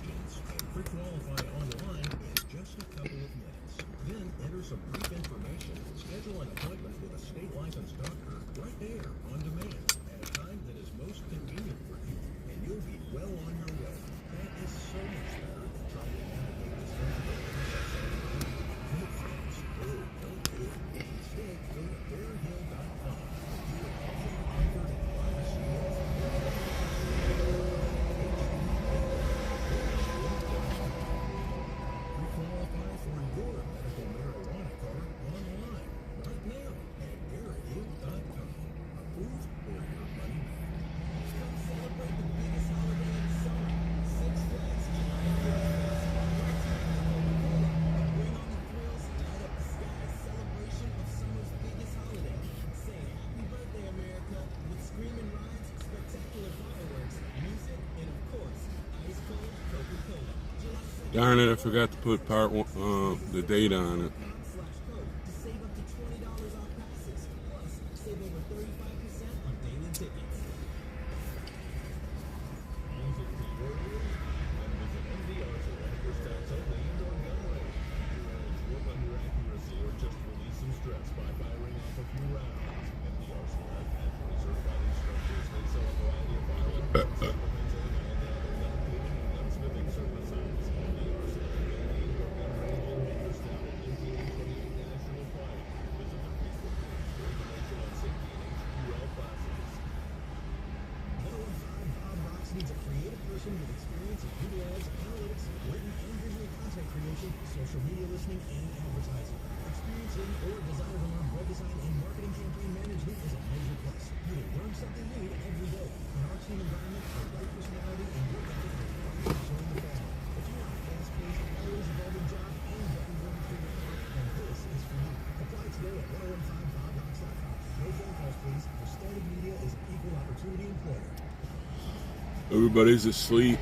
questions and pre-qualify online in just a couple of minutes. Then enter some brief information and schedule an appointment with a state licensed doctor right there on demand at a time that is most convenient for you, and you'll be well on your way. That is so much better than trying to navigate this physical process on your own. No friends, don't do it. Instead, go to bearhill.com and you will offer the comfort and privacy of qualify for your medical marijuana card online right now at bearhill.com. Approved or your money back. Come celebrate the biggest holiday in the summer. Six Flags July 4th. Bring on the thrills, light up the sky. Celebration of summer's biggest holiday. Say happy birthday, America, with screaming rides, spectacular fireworks, music, and of course, ice cold Coca-Cola. Darn it, I forgot to put the date on it. Needs a creative person with experience in Google Ads, analytics, written and visual content creation, social media listening, and advertising. Experience in or desire to learn web design and marketing campaign management is a major plus. You will learn something new every day. In our team environment, the right personality and work ethic will help you join the family. If you want a fast-paced, always evolving job and button-driven career, then this is for you. Apply today at 1015bobbox.com. No phone calls, please. For Standard Media is an equal opportunity employer. Everybody's asleep.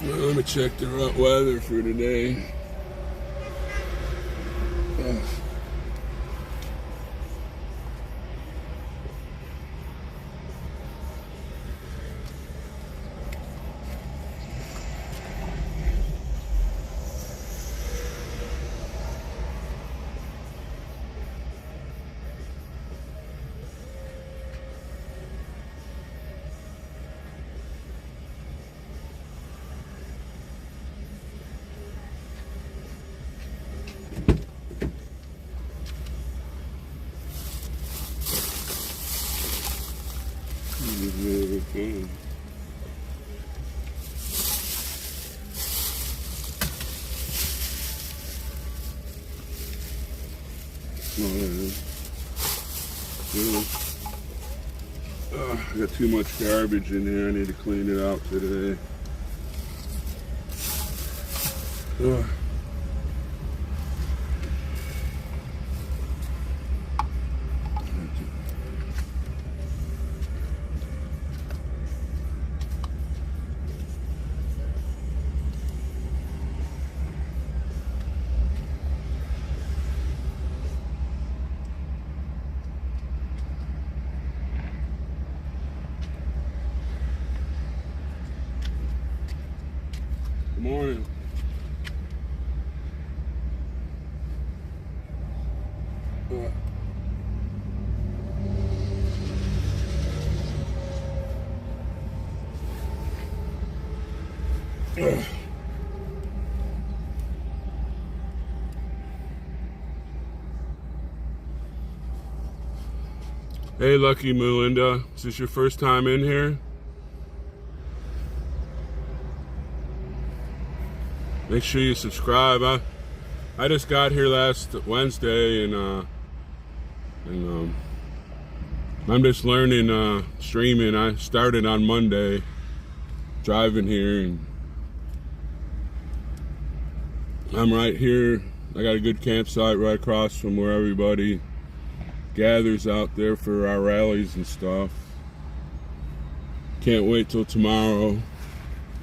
Well, let me check the weather for today. Oh, yeah. I got too much garbage in here. I need to clean it out today. Ugh. Good morning. Hey, Lucky Melinda, is this your first time in here? Make sure you subscribe. I just got here last Wednesday, and I'm just learning streaming. I started on Monday, driving here, and I'm right here. I got a good campsite right across from where everybody gathers out there for our rallies and stuff. Can't wait till tomorrow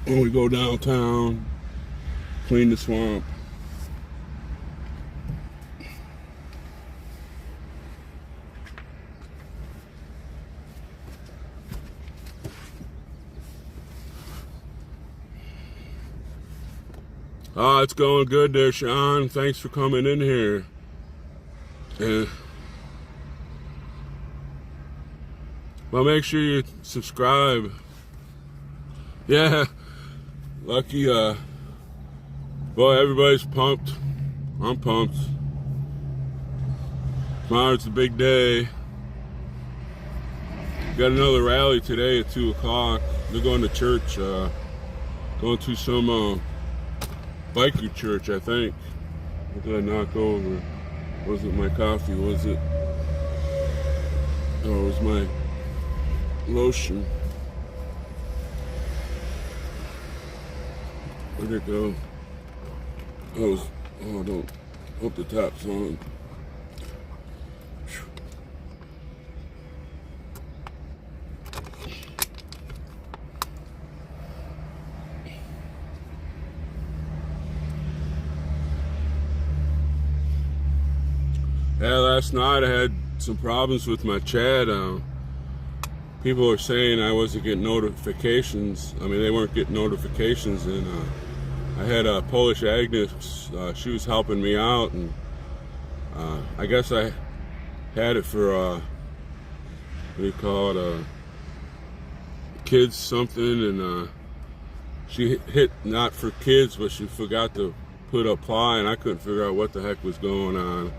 when we go downtown, clean the swamp. It's going good there, Sean. Thanks for coming in here. Well, make sure you subscribe. Yeah, Lucky, boy, everybody's pumped. I'm pumped. Tomorrow's a big day. Got another rally today at 2 o'clock. They're going to church, going to some biker church, I think. What did I knock over? Wasn't my coffee, was it? Oh, it was my lotion. Where'd it go? Oh, don't. Hope the tap's on. Yeah, last night I had some problems with my chat. People were saying I wasn't getting notifications. I mean, they weren't getting notifications, and I had a Polish Agnes. She was helping me out, and I guess I had it for what do you call it? Kids something, and she hit not for kids, but she forgot to put apply, and I couldn't figure out what the heck was going on.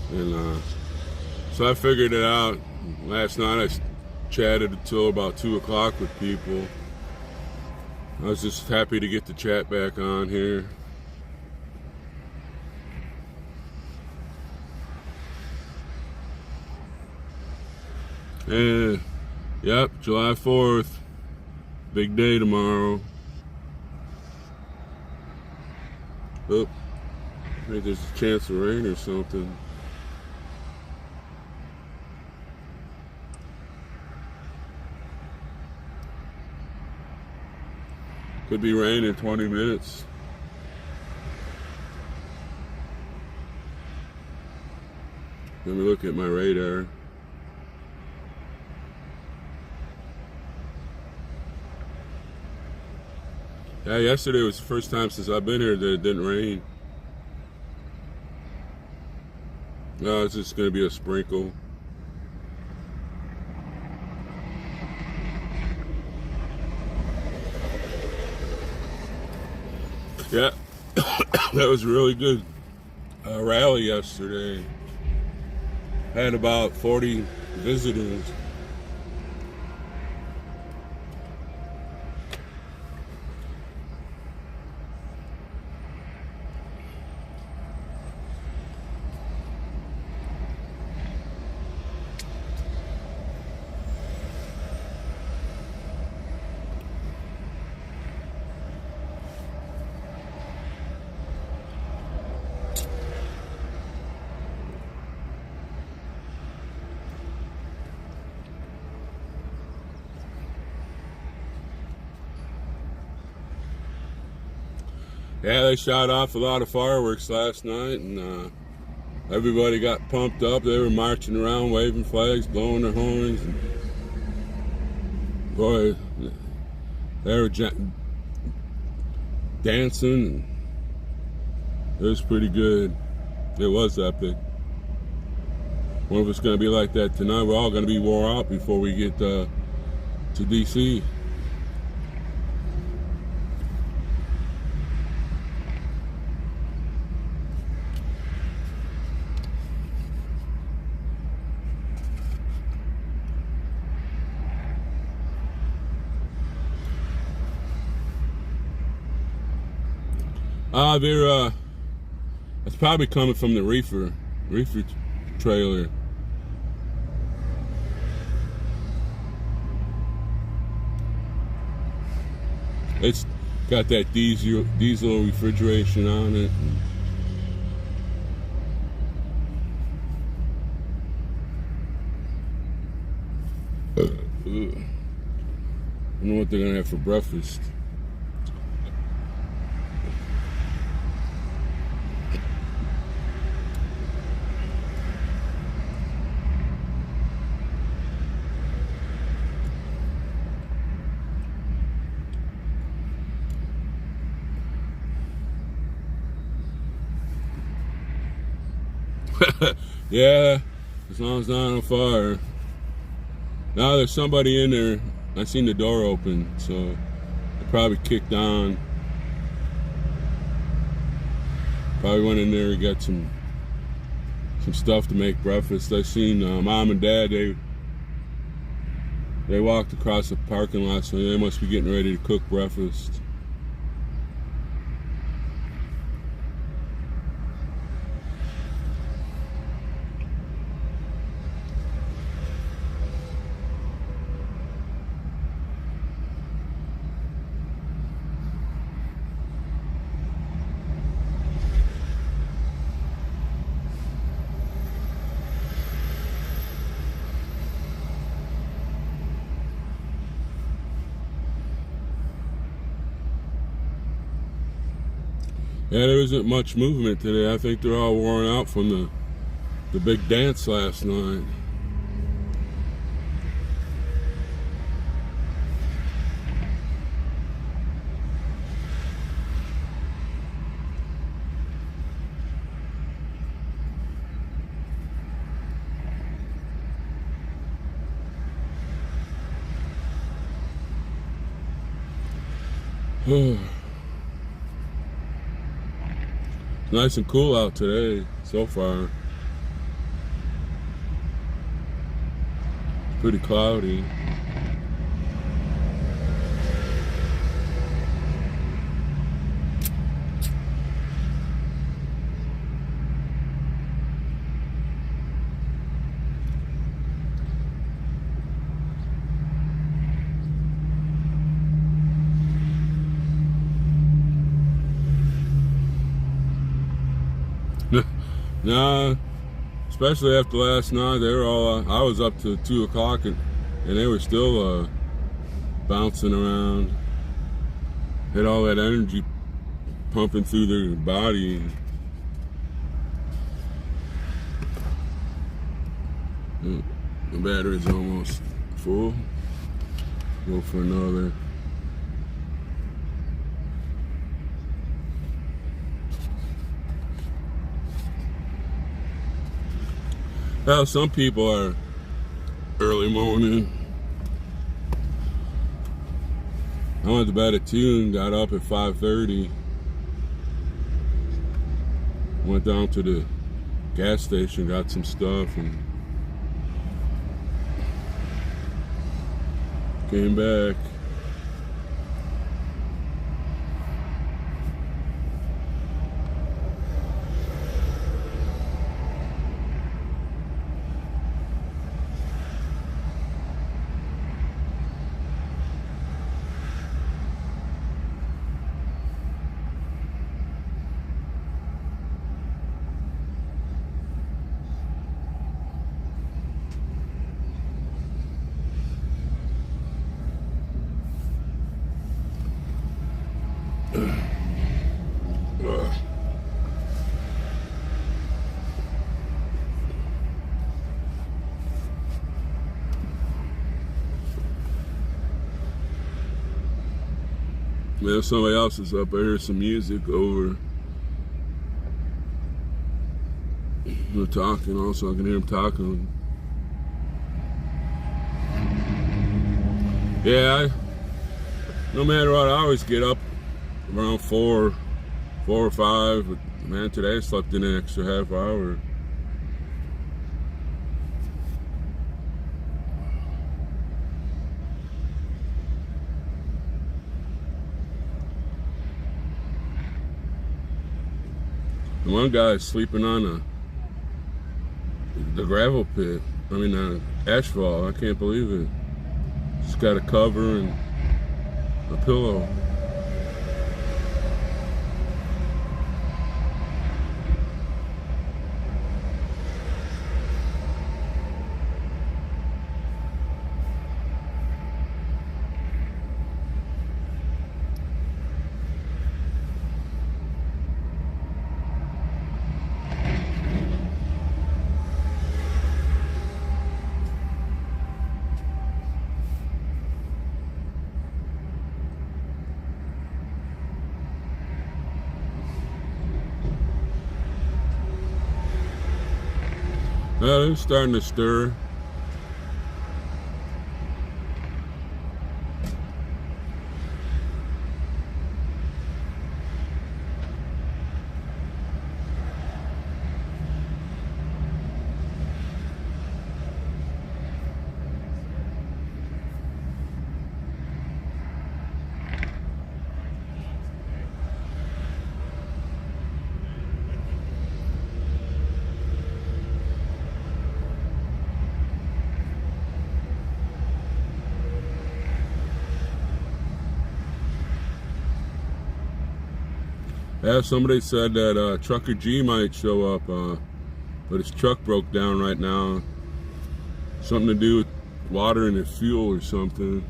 And so I figured it out. Last night I chatted until about 2 o'clock with people. I was just happy to get the chat back on here. And yep, July 4th. Big day tomorrow. Oh, I think there's a chance of rain or something. Could be rain in 20 minutes. Let me look at my radar. Yeah, yesterday was the first time since I've been here that it didn't rain. No, it's just going to be a sprinkle. Yeah, that was a really good rally yesterday. Had about 40 visitors. Yeah, they shot off a lot of fireworks last night, and everybody got pumped up. They were marching around, waving flags, blowing their horns, and boy, they were dancing, and it was pretty good. It was epic. Wonder if it's going to be like that tonight. We're all going to be wore out before we get to DC. It's probably coming from the reefer trailer. It's got that diesel refrigeration on it. I don't know what they're gonna have for breakfast. Yeah, as long as it's not on fire. Now there's somebody in there. I seen the door open, so they probably kicked on. Probably went in there and got some stuff to make breakfast. I seen Mom and Dad. They walked across the parking lot, so they must be getting ready to cook breakfast. Yeah, there isn't much movement today. I think they're all worn out from the big dance last night. It's nice and cool out today so far. It's pretty cloudy. Nah, especially after last night, they were all. I was up to 2 o'clock, and they were still bouncing around. Had all that energy pumping through their body. The battery's almost full. Go for another. Well, some people are early morning. I went to bed at 2 and got up at 5:30. Went down to the gas station, got some stuff, and came back. Man, somebody else is up. I hear some music over. They're talking also. I can hear them talking. Yeah, no matter what, I always get up around 4 or 5. But man, today I slept in an extra half hour. And one guy's sleeping on the gravel pit. I mean, asphalt. I can't believe it. Just got a cover and a pillow. They're starting to stir. Yeah, somebody said that Trucker G might show up, but his truck broke down right now. Something to do with water and his fuel or something.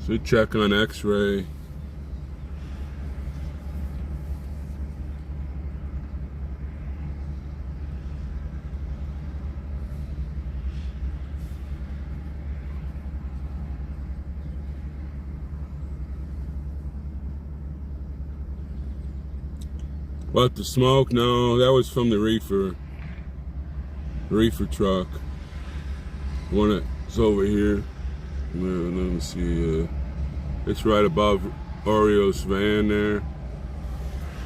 Should check on X-ray. But the smoke, no, that was from the reefer truck. One that's over here. Let me see. It's right above Oreo's van there.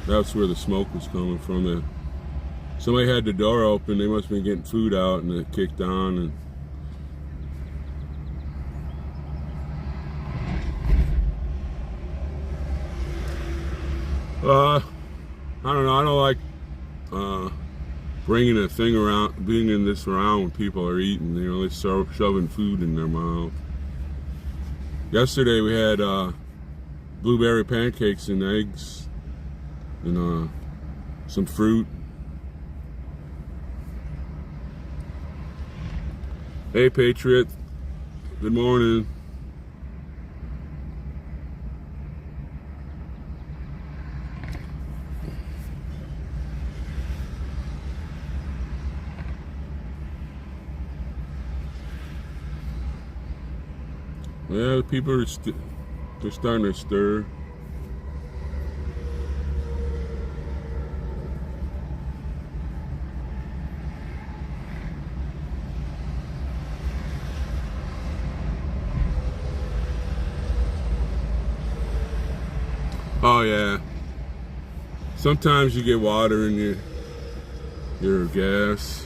That's where the smoke was coming from. Somebody had the door open. They must have been getting food out, and it kicked on. And I don't know. I don't like bringing this around when people are eating. You know, they're shoving food in their mouth. Yesterday we had blueberry pancakes and eggs and some fruit. Hey, Patriot. Good morning. Yeah, people are they're starting to stir. Oh yeah. Sometimes you get water in your gas.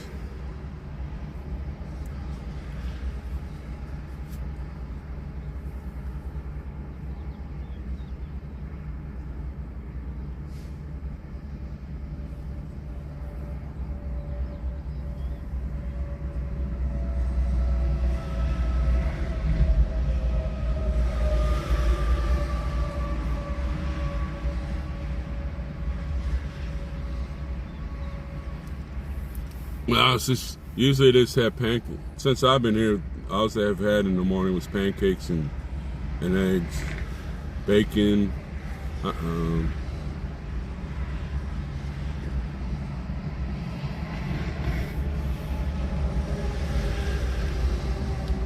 Well, it's just, usually they just have pancakes. Since I've been here, all I've had in the morning was pancakes and eggs, bacon.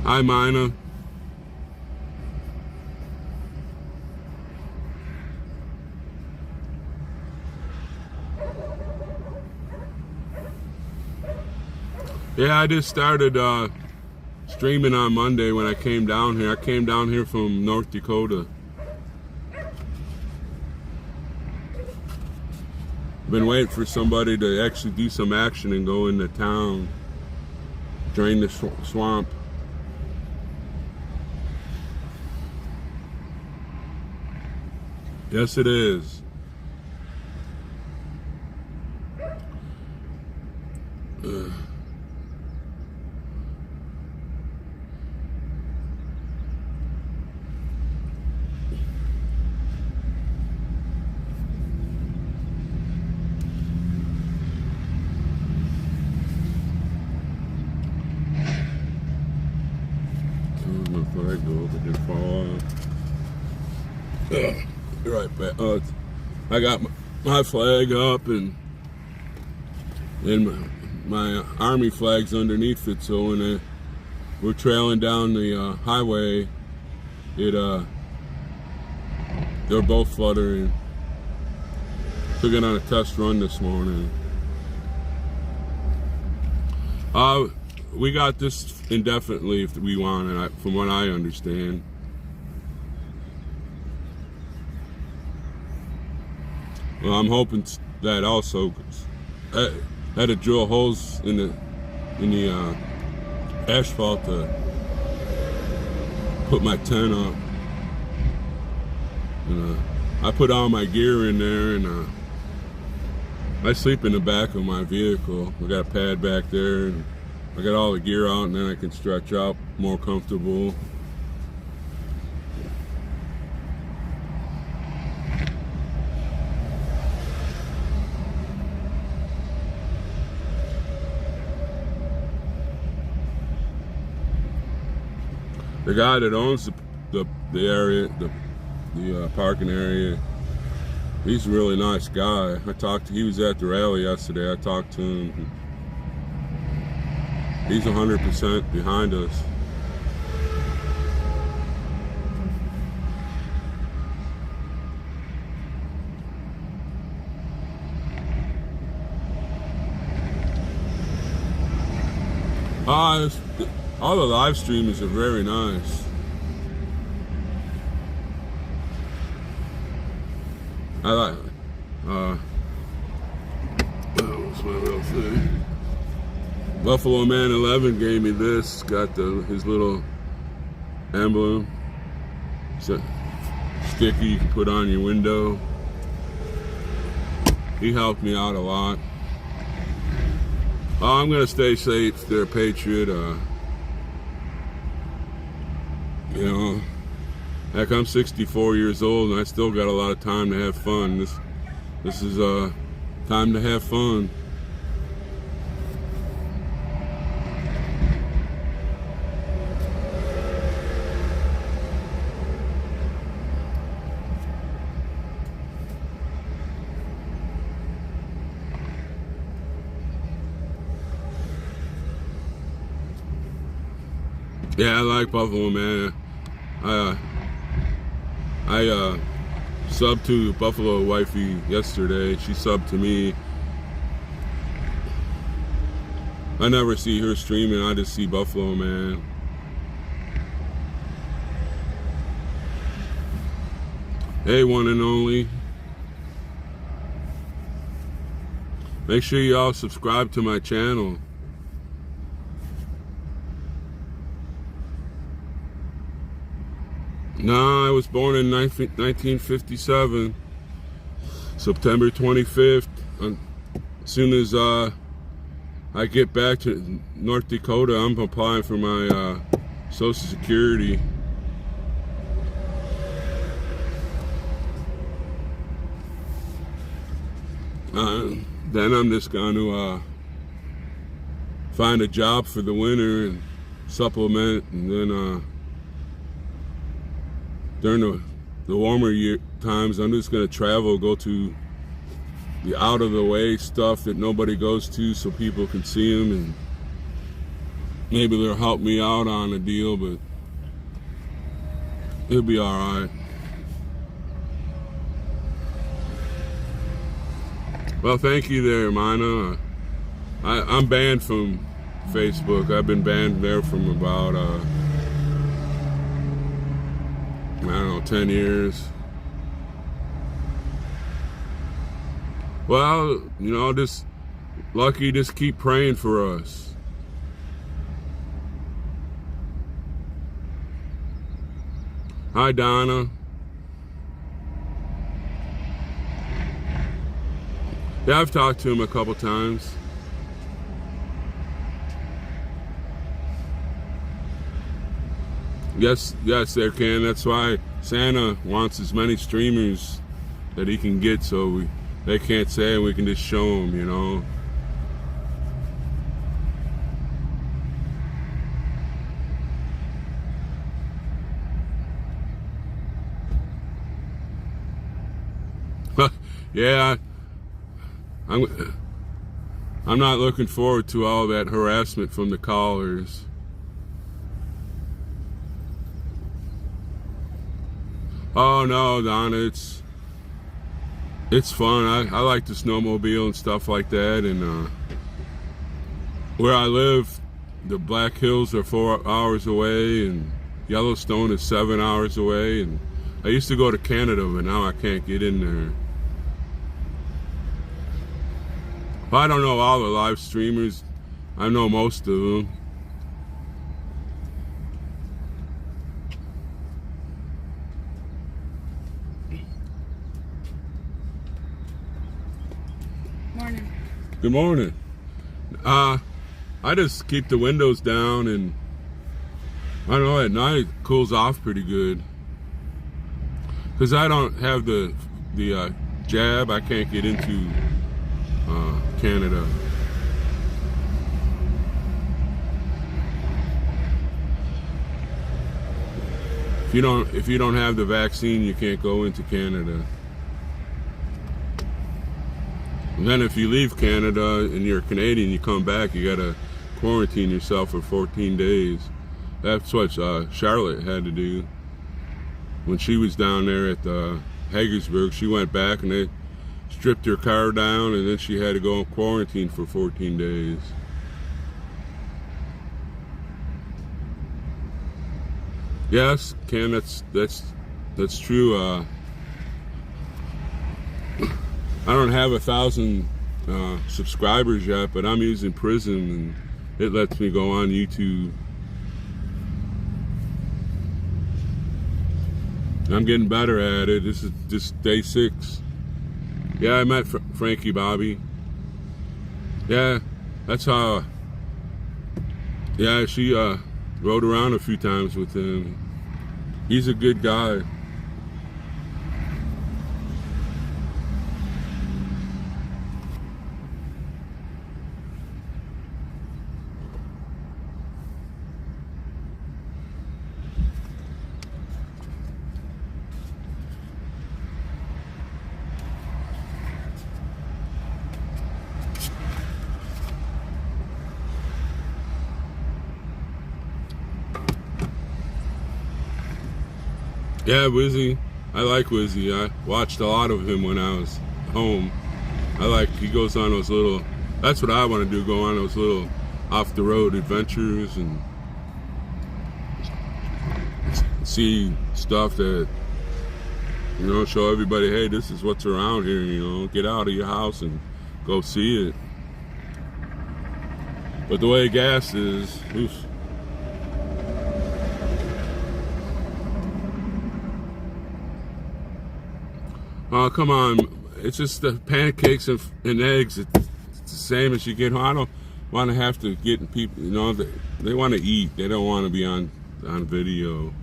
Hi, Mina. Yeah, I just started streaming on Monday when I came down here. I came down here from North Dakota. Been waiting for somebody to actually do some action and go into town, drain the swamp. Yes, it is. My flag go up, it didn't fall off. Right back. I got my flag up and my army flag's underneath it. So when we're trailing down the highway, they're both fluttering. Took it on a test run this morning. We got this indefinitely if we want it, from what I understand. Well, I'm hoping that also, 'cause I had to drill holes in the asphalt to put my tent up. And I put all my gear in there, and I sleep in the back of my vehicle. I got a pad back there, and I got all the gear out, and then I can stretch out more comfortable. The guy that owns the area, the parking area, he's a really nice guy. He was at the rally yesterday. I talked to him. He's 100% behind us. All the live streamers are very nice. I like what's my real thing? Buffalo Man 11 gave me this. Got his little emblem. It's a sticky you can put on your window. He helped me out a lot. I'm gonna stay safe. They're a patriot. You know, heck, I'm 64 years old and I still got a lot of time to have fun. This is time to have fun. Yeah, I like Buffalo Man. I subbed to Buffalo Wifey yesterday. She subbed to me. I never see her streaming. I just see Buffalo Man. Hey, one and only. Make sure y'all subscribe to my channel. No, I was born in 1957, September 25th. As soon as I get back to North Dakota, I'm applying for my Social Security. Then I'm just going to find a job for the winter and supplement, and then during the warmer times, I'm just going to travel, go to the out-of-the-way stuff that nobody goes to so people can see them, and maybe they'll help me out on a deal, but it'll be all right. Well, thank you there, Mina. I'm banned from Facebook. I've been banned there from about, I don't know, 10 years. Well, you know, just Lucky, just keep praying for us. Hi, Donna. Yeah, I've talked to him a couple times. Yes, there can. That's why Santa wants as many streamers that he can get, so they can't say, and we can just show them, you know. Yeah, I'm not looking forward to all that harassment from the callers. Oh no, Donna, it's fun. I like to snowmobile and stuff like that, and where I live, the Black Hills are 4 hours away, and Yellowstone is 7 hours away, and I used to go to Canada, but now I can't get in there. I don't know all the live streamers. I know most of them. Morning. Good morning. I just keep the windows down, and I don't know, at night it cools off pretty good. Because I don't have the jab, I can't get into Canada. If you don't have the vaccine, you can't go into Canada. And then if you leave Canada and you're Canadian, you come back, you gotta quarantine yourself for 14 days. That's what Charlotte had to do when she was down there at Hagersburg. She went back and they stripped her car down, and then she had to go in quarantine for 14 days. Yes, Ken, that's true. I don't have 1,000 subscribers yet, but I'm using Prism, and it lets me go on YouTube. I'm getting better at it. This is just day 6. Yeah, I met Frankie Bobby. Yeah, that's how. Yeah, she rode around a few times with him. He's a good guy. Yeah, Wizzy. I like Wizzy. I watched a lot of him when I was home. He goes on those little, that's what I want to do, go on those little off-the-road adventures and see stuff that, you know, show everybody, hey, this is what's around here, you know, get out of your house and go see it. But the way gas is, oof. Oh, come on. It's just the pancakes and eggs. It's the same as you get home. I don't want to have to get people, you know, they want to eat. They don't want to be on video.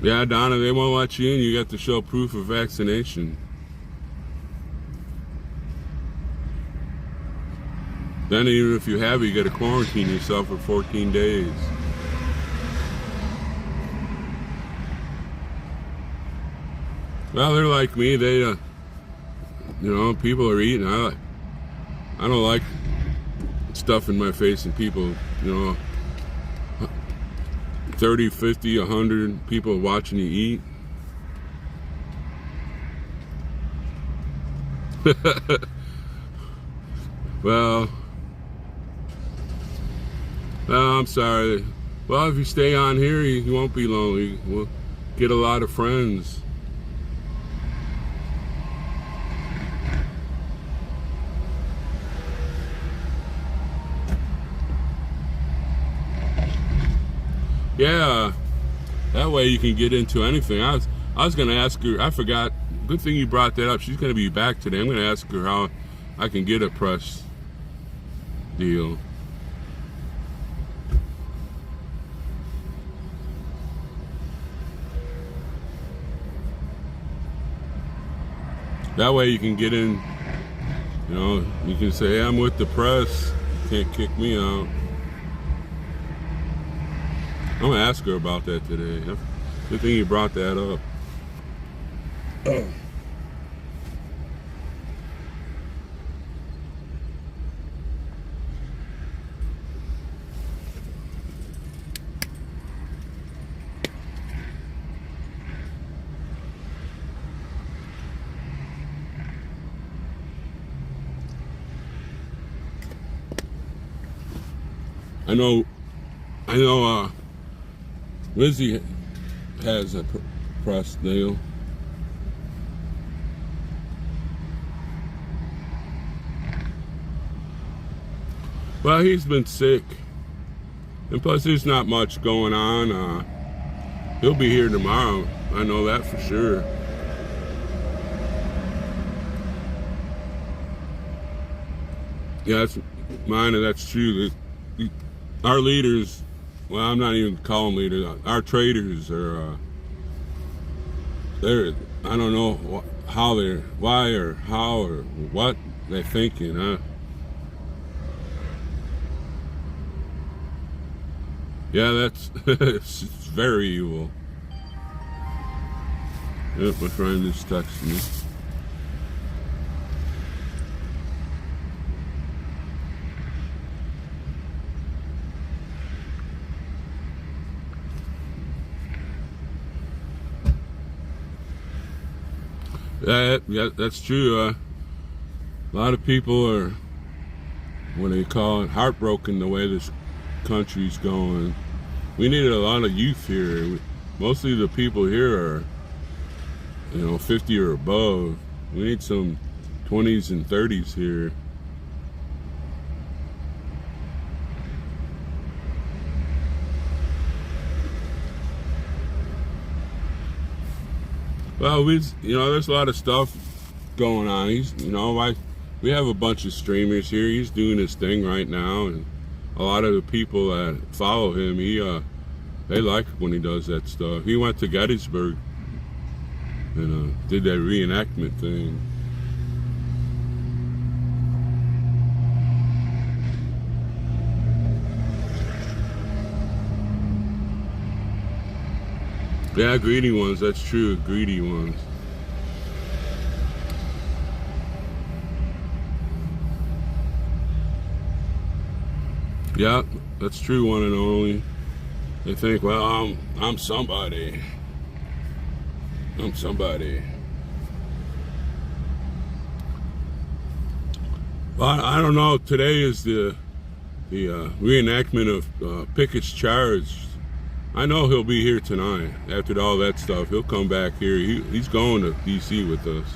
Yeah, Donna, they won't let you in. You got to show proof of vaccination. Then even if you have it, you got to quarantine yourself for 14 days. Well, they're like me. They, you know, people are eating. I don't like stuff in my face and people, you know, 30, 50, 100 people watching you eat. Well, I'm sorry. Well, if you stay on here, you won't be lonely. We'll get a lot of friends. Yeah, that way you can get into anything. I was gonna ask her. I forgot. Good thing you brought that up. She's gonna be back today. I'm gonna ask her how I can get a press deal. That way you can get in. You know, you can say, hey, I'm with the press. You can't kick me out. I'm gonna ask her about that today. Good thing you brought that up. I know. Lizzie has a press deal. Well, he's been sick, and plus there's not much going on. He'll be here tomorrow. I know that for sure. Yeah, that's mine, and that's true. Our leaders, well, I'm not even calling leaders. Our traders are, they're, I don't know why or how or what they're thinking, huh? Yeah, that's it's very evil. Yep, my friend just texted me. Yeah, that's true. A lot of people are, what do you call it, heartbroken the way this country's going. We need a lot of youth here. Mostly the people here are, 50 or above. We need some 20s and 30s here. Well, there's a lot of stuff going on. We have a bunch of streamers here. He's doing his thing right now, and a lot of the people that follow him, they like when he does that stuff. He went to Gettysburg and did that reenactment thing. Yeah, greedy ones, that's true, greedy ones. Yeah, that's true, one and only. They think, well, I'm somebody. I'm somebody. Well, I don't know, today is the reenactment of Pickett's charge. I know he'll be here tonight. After all that stuff, he'll come back here. He's going to D.C. with us.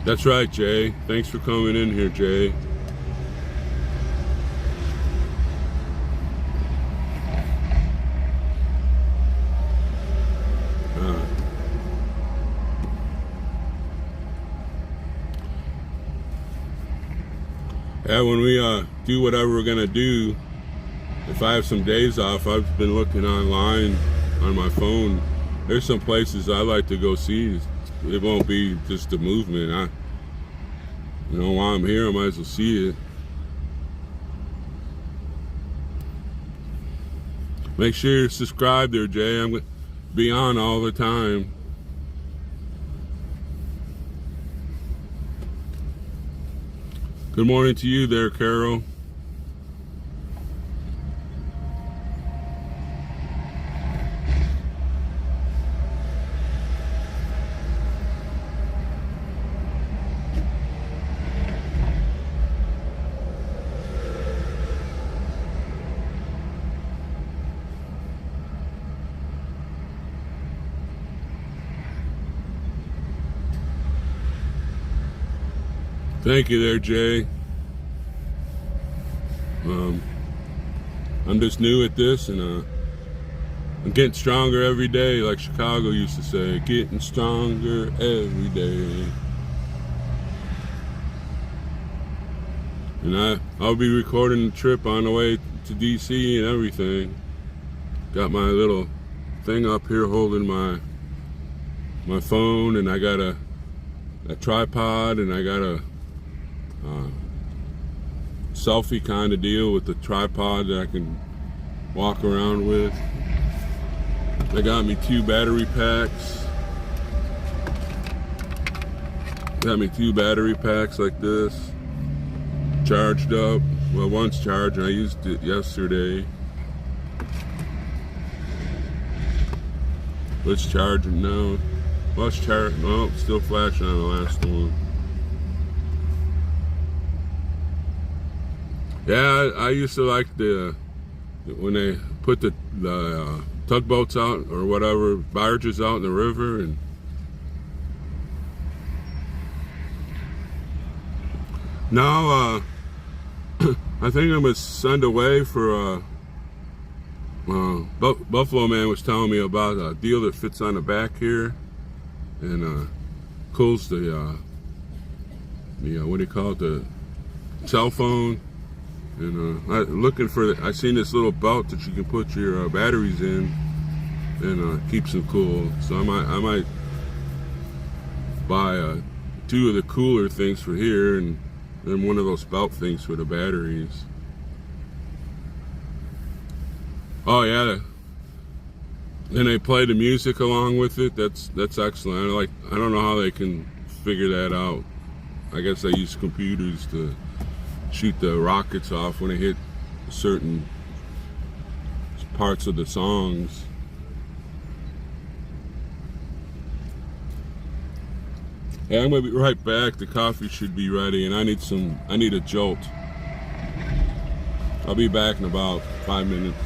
That's right, Jay. Thanks for coming in here, Jay. Yeah, when we do whatever we're gonna do, if I have some days off, I've been looking online on my phone. There's some places I like to go see. It won't be just a movement. While I'm here, I might as well see it. Make sure you're subscribed there, Jay. I'm gonna be on all the time. Good morning to you there, Carol. Thank you there, Jay. I'm just new at this, and I'm getting stronger every day, like Chicago used to say, getting stronger every day. And I'll be recording the trip on the way to DC and everything. Got my little thing up here holding my phone, and I got a tripod, and I got a selfie kind of deal with the tripod that I can walk around with. They got me 2 battery packs. Got me 2 battery packs like this, charged up. Well, one's charged, and I used it yesterday. It's charging now. Well, it's charging. Well, it's still flashing on the last one. Yeah, I used to like when they put the tugboats out or whatever, barges out in the river, and now I think I'm gonna send away for Buffalo Man was telling me about a deal that fits on the back here and cools the what do you call it, the cell phone. And looking for I seen this little belt that you can put your batteries in, and keeps them cool. So I might buy 2 of the cooler things for here, and then one of those belt things for the batteries. Oh yeah, and they play the music along with it. That's excellent. I don't know how they can figure that out. I guess they use computers to shoot the rockets off when they hit certain parts of the songs. Hey, I'm gonna be right back. The coffee should be ready, and I need a jolt. I'll be back in about 5 minutes.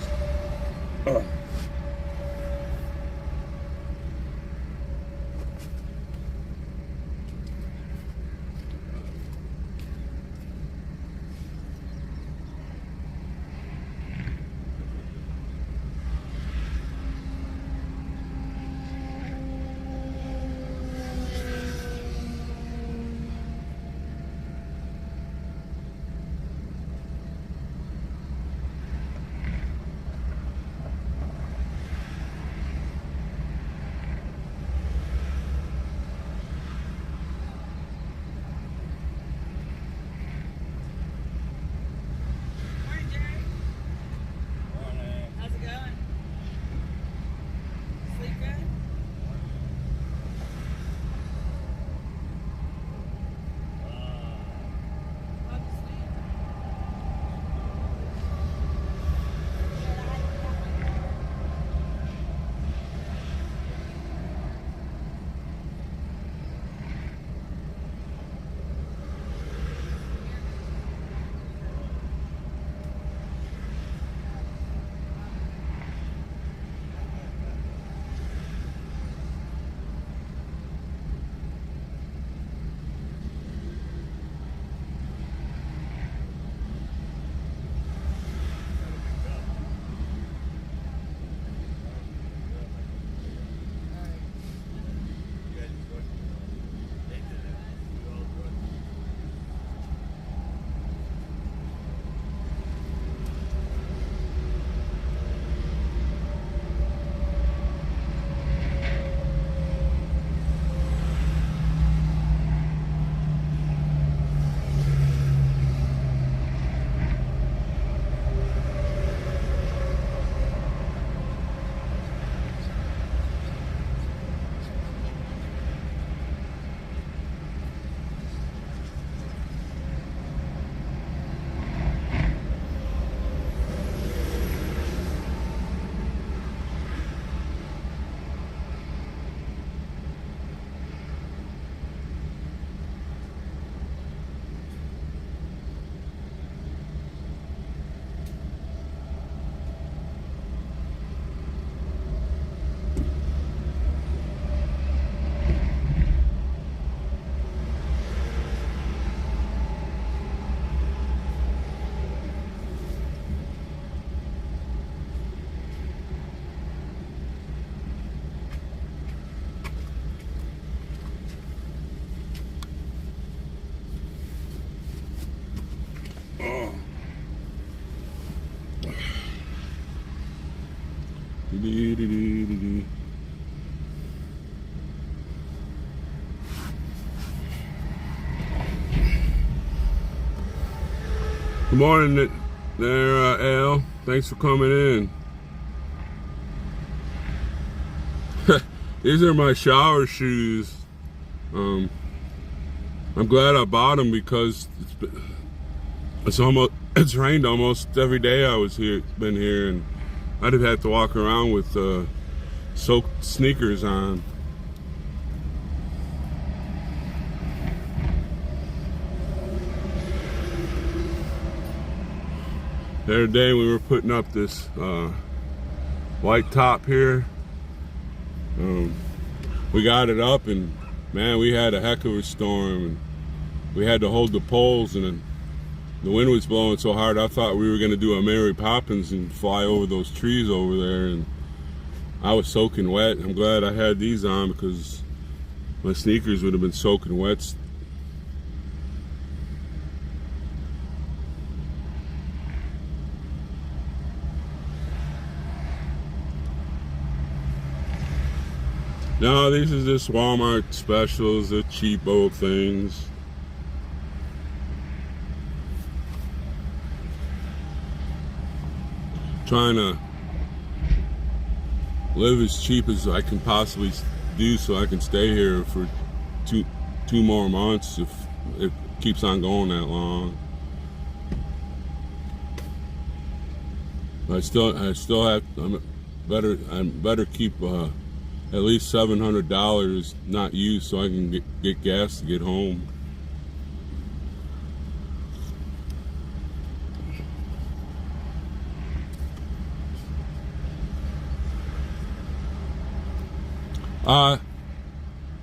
Good morning there, Al. Thanks for coming in. These are my shower shoes. I'm glad I bought them because it's rained almost every day I was here, been here, and I'd have had to walk around with soaked sneakers on. The other day we were putting up this white top here. We got it up, and man, we had a heck of a storm, and we had to hold the poles, and the wind was blowing so hard I thought we were going to do a Mary Poppins and fly over those trees over there, and I was soaking wet. I'm glad I had these on because my sneakers would have been soaking wet. No, these are just Walmart specials, the cheap old things. Trying to live as cheap as I can possibly do so I can stay here for two more months if it keeps on going that long. I still have, I better keep at least $700 not used so I can get gas to get home.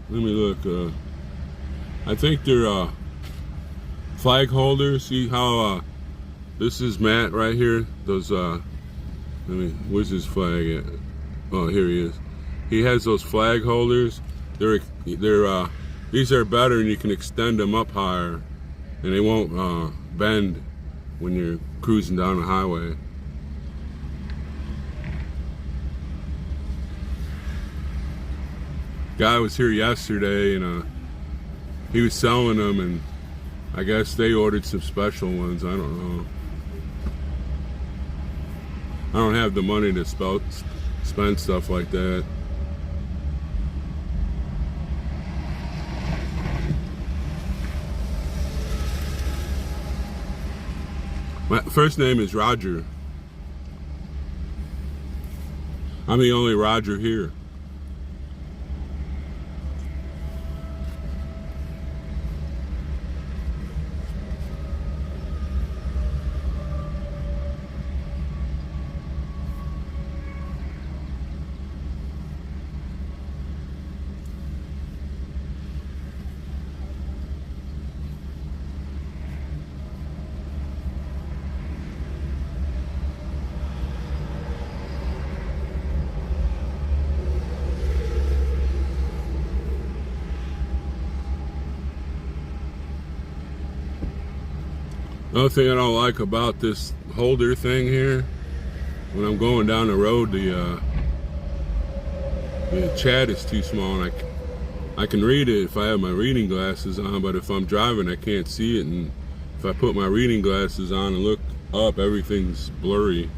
Let me look. I think they're flag holders. See how this is Matt right here. Those where's his flag at? Oh, here he is. He has those flag holders. These are better, and you can extend them up higher, and they won't bend when you're cruising down the highway. Guy was here yesterday, and he was selling them, and I guess they ordered some special ones. I don't know. I don't have the money to spend stuff like that. My first name is Roger. I'm the only Roger here. Another thing I don't like about this holder thing here, when I'm going down the road, the chat is too small, and I can read it if I have my reading glasses on, but if I'm driving I can't see it, and if I put my reading glasses on and look up, everything's blurry.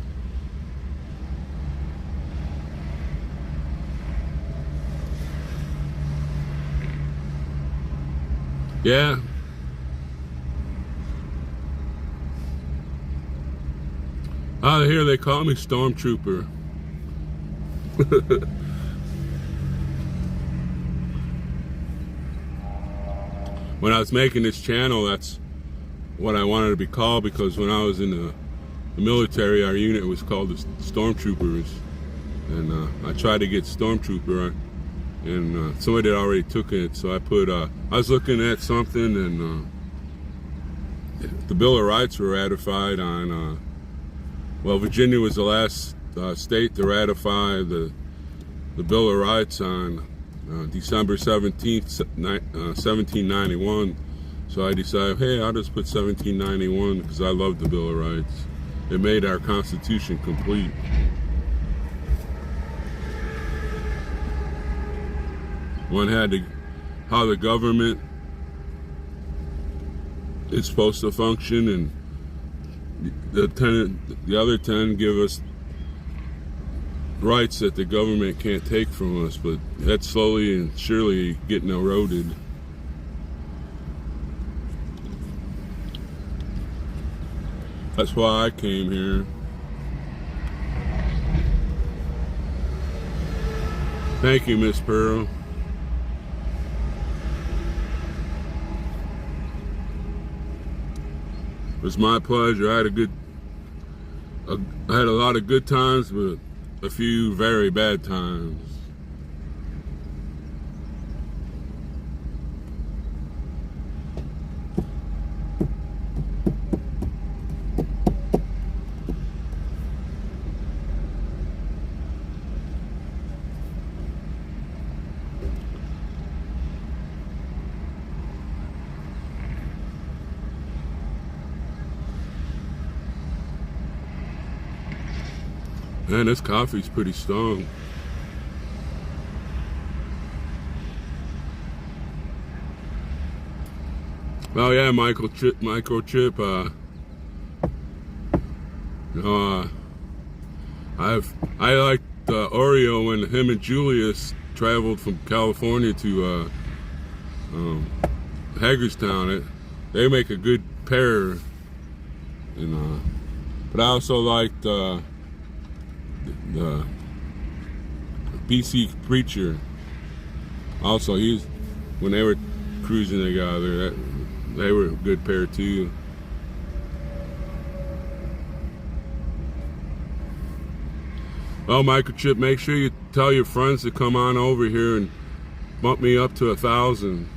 Yeah. Out here they call me Stormtrooper. When I was making this channel, that's what I wanted to be called, because when I was in the military, our unit was called the Stormtroopers, and I tried to get Stormtrooper, and somebody had already took it, so I put I was looking at something, and the Bill of Rights were ratified on well, Virginia was the last state to ratify the Bill of Rights on December 17th, 1791. So I decided, hey, I'll just put 1791 because I love the Bill of Rights. It made our Constitution complete. One had how the government is supposed to function, and the other 10 give us rights that the government can't take from us, but that's slowly and surely getting eroded. That's why I came here. Thank you, Miss Pearl. It was my pleasure. I had a lot of good times, but a few very bad times. Man, this coffee's pretty strong. Oh yeah, microchip. I liked Oreo when him and Julius traveled from California to Hagerstown. They make a good pair, and but I also liked the BC Preacher. Also, when they were cruising together, they were a good pair too. Well, Microchip, make sure you tell your friends to come on over here and bump me up to 1,000.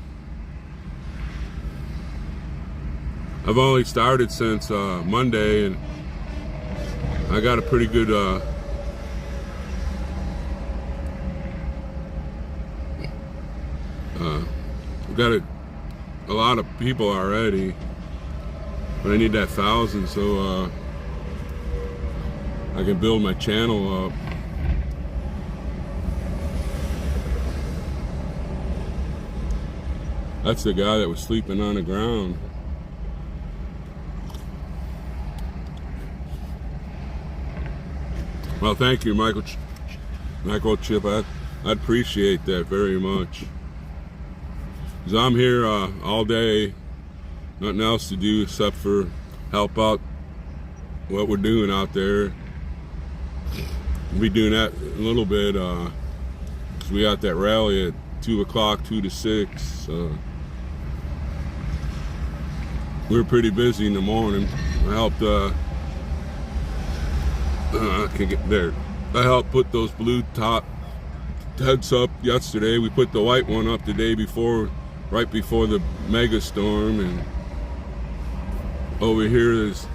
I've only started since Monday, and I got a pretty good got a lot of people already, but I need that 1,000 so I can build my channel up. That's the guy that was sleeping on the ground. Well, thank you, Microchip. I'd appreciate that very much. 'Cause I'm here all day, nothing else to do except for help out what we're doing out there. We'll be doing that a little bit, 'cause we got that rally at 2 o'clock, 2 to 6. We were pretty busy in the morning. I helped, I can get there. I helped put those blue top heads up yesterday. We put the white one up the day before, right before the mega storm, and over here is,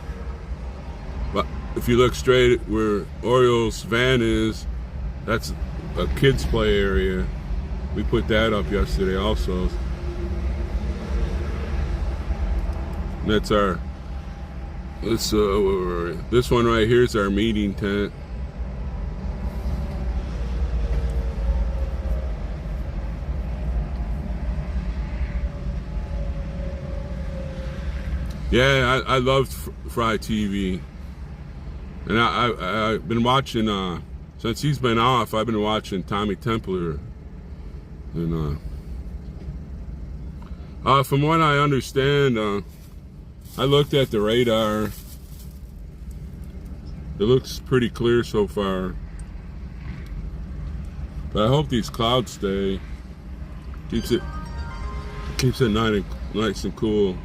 if you look straight at where Oriole's van is, that's a kids play area. We put that up yesterday also. And that's our, this one right here is our meeting tent. Yeah, I loved Fry TV, and I've been watching since he's been off. I've been watching Tommy Templar, and from what I understand, I looked at the radar. It looks pretty clear so far, but I hope these clouds stay. Keeps it nice and cool.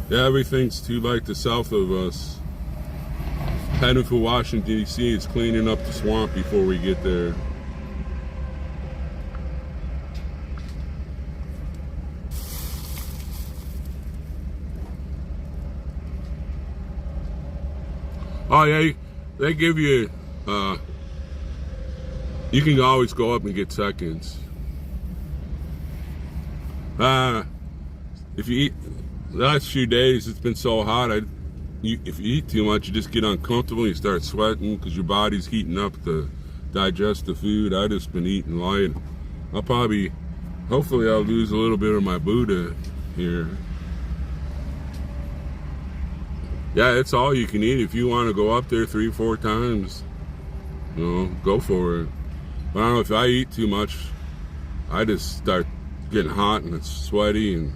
Yeah, everything's to like the south of us. Heading for Washington, D.C. It's cleaning up the swamp before we get there. Oh yeah, they give you, you can always go up and get seconds. If you eat, the last few days it's been so hot, if you eat too much, you just get uncomfortable. You start sweating because your body's heating up to digest the food. I just been eating light. Hopefully I'll lose a little bit of my Buddha here. Yeah, it's all you can eat. If you want to go up there 3-4 times, go for it. But I don't know, if I eat too much, I just start getting hot and it's sweaty and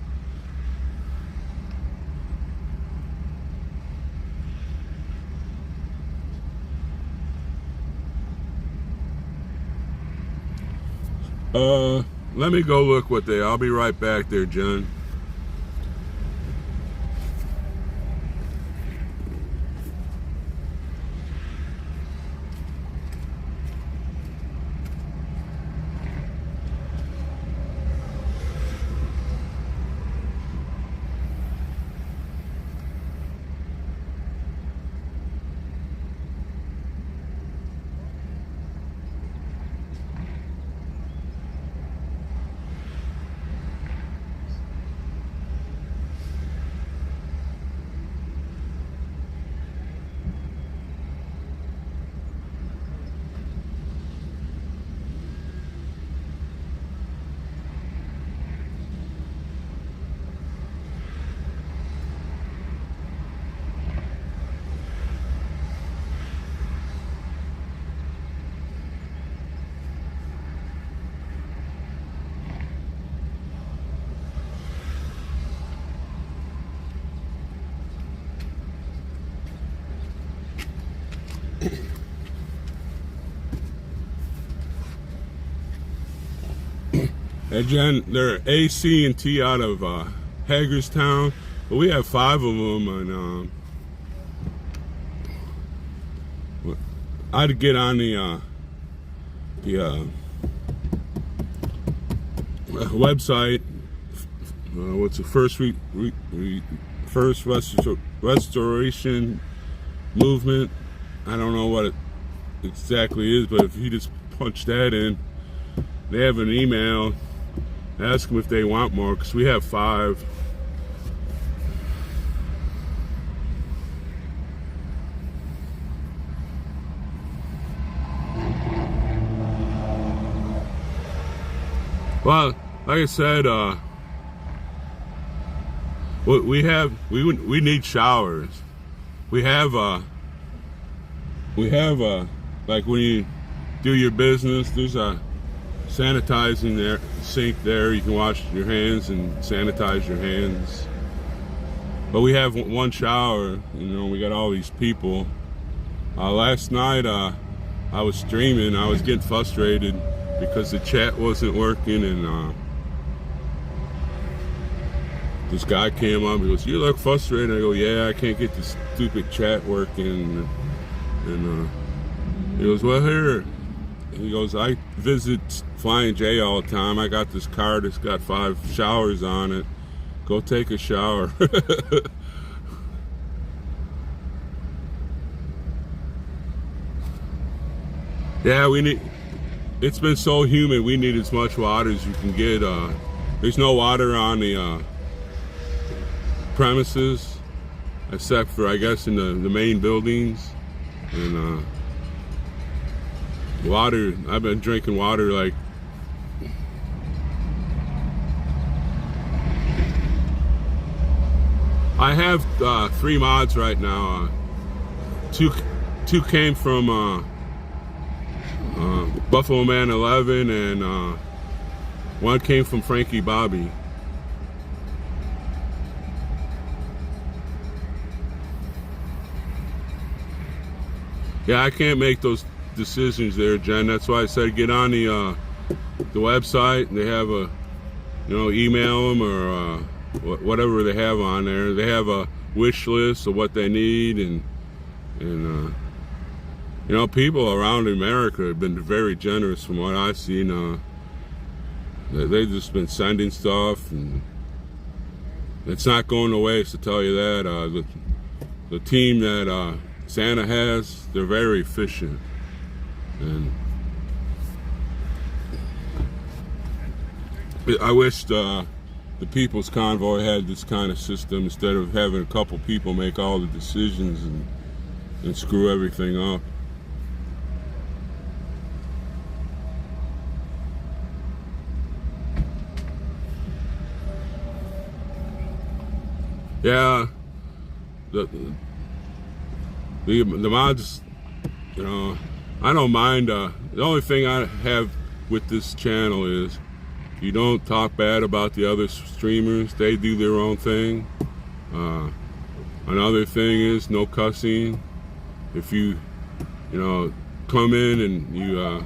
let me go look what they. I'll be right back there, Jen. And Jen, they're AC&T out of Hagerstown, but we have 5 of them, and I'd get on the website. What's the first restoration movement? I don't know what it exactly is, but if you just punch that in, they have an email. Ask them if they want more, because we have 5. Well, like I said, we need showers. We have like when you do your business, there's a sanitizing there, sink there. You can wash your hands and sanitize your hands. But we have one shower. We got all these people. Last night I was streaming. I was getting frustrated because the chat wasn't working, and this guy came up. He goes, "You look frustrated." I go, "Yeah, I can't get this stupid chat working." And he goes, "Well, here." He goes, "I visit Flying J all the time. I got this car that's got 5 showers on it. Go take a shower." Yeah, it's been so humid, we need as much water as you can get. There's no water on the premises, except for, I guess, in the main buildings. And water, I've been drinking water like I have 3 mods right now. Two came from Buffalo Man 11, and 1 came from Frankie Bobby. Yeah, I can't make those decisions there, Jen. That's why I said get on the website. They have a, email them or whatever they have on there. They have a wish list of what they need, and people around America have been very generous from what I've seen. They've just been sending stuff, and it's not going to waste, to tell you that. The team that Santa has, they're very efficient. And I wished the People's Convoy had this kind of system instead of having a couple people make all the decisions and screw everything up. Yeah, the mods, you know, I don't mind. The only thing I have with this channel is you don't talk bad about the other streamers. They do their own thing. Another thing is no cussing. If you know, come in and you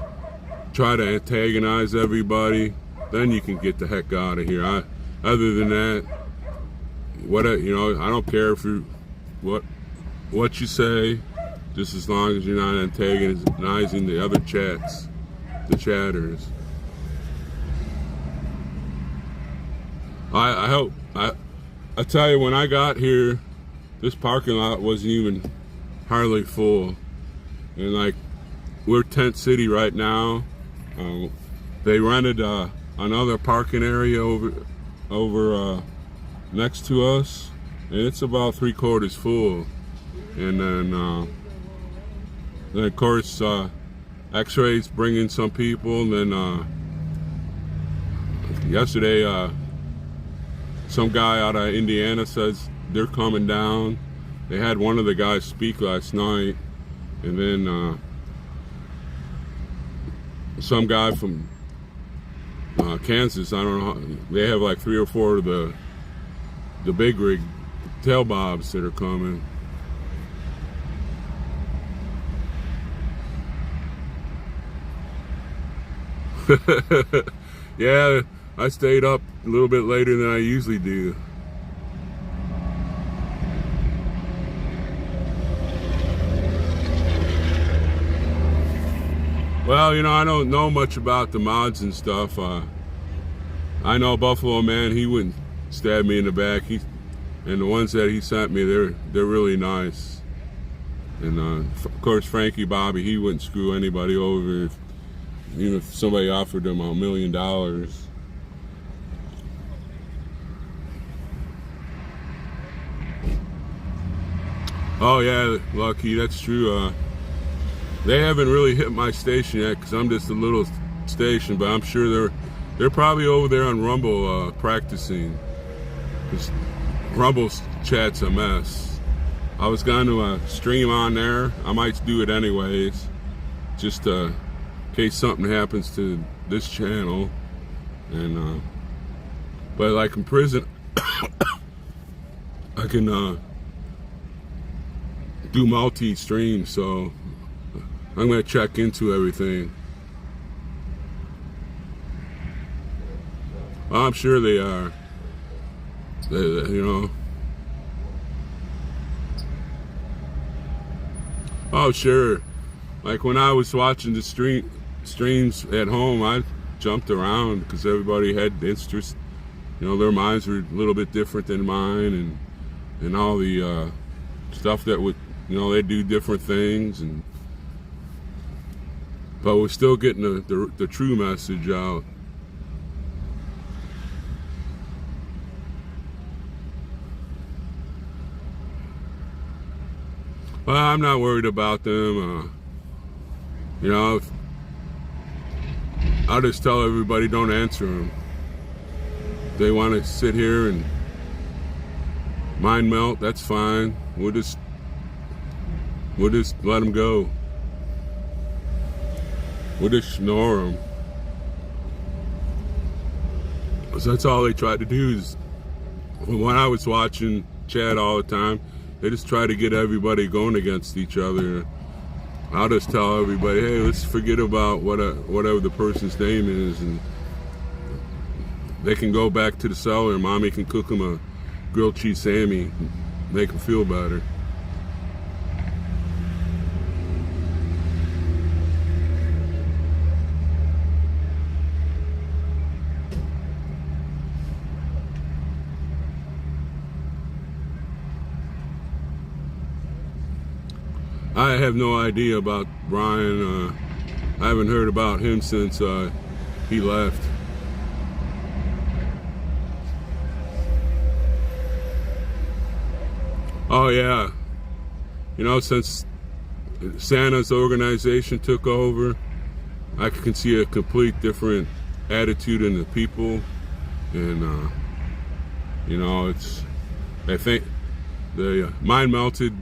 try to antagonize everybody, then you can get the heck out of here. Other than that, you know, I don't care if you what you say, just as long as you're not antagonizing the other the chatters. I hope, I tell you, when I got here, this parking lot wasn't even hardly full. And like, we're Tent City right now. They rented another parking area over next to us, and it's about 3/4 full. And then of course X-Rays bringing some people, and then yesterday some guy out of Indiana says they're coming down. They had one of the guys speak last night, and then some guy from Kansas, I don't know, they have like 3 or 4 of the big rig tail bobs that are coming. Yeah, I stayed up a little bit later than I usually do. Well, you know, I don't know much about the mods and stuff. I know Buffalo Man, he wouldn't stab me in the back. And the ones that he sent me, they're really nice. And of course, Frankie Bobby, he wouldn't screw anybody over even if somebody offered him $1 million. Oh yeah, Lucky, that's true. They haven't really hit my station yet because I'm just a little station, but I'm sure they're probably over there on Rumble practicing. Because Rumble's chat's a mess. I was going to stream on there. I might do it anyways, just in case something happens to this channel. And but like in prison, I can do multi-stream, so I'm gonna check into everything. I'm sure they are. You know. Oh sure. Like when I was watching the streams at home, I jumped around because everybody had interest. You know, their minds were a little bit different than mine, and all the stuff that would, you know, they do different things, but we're still getting the true message out. Well, I'm not worried about them. You know, I'll just tell everybody don't answer them. If they want to sit here and mind melt, that's fine. We'll just let them go. We'll just ignore them. Because that's all they tried to do. Is when I was watching Chad all the time, they just try to get everybody going against each other. I'll just tell everybody, hey, let's forget about whatever the person's name is, and they can go back to the cellar and mommy can cook them a grilled cheese Sammy, make them feel better. I have no idea about Brian. I haven't heard about him since he left. Oh yeah, you know, since Santa's organization took over, I can see a complete different attitude in the people, and you know, I think the Mind Melted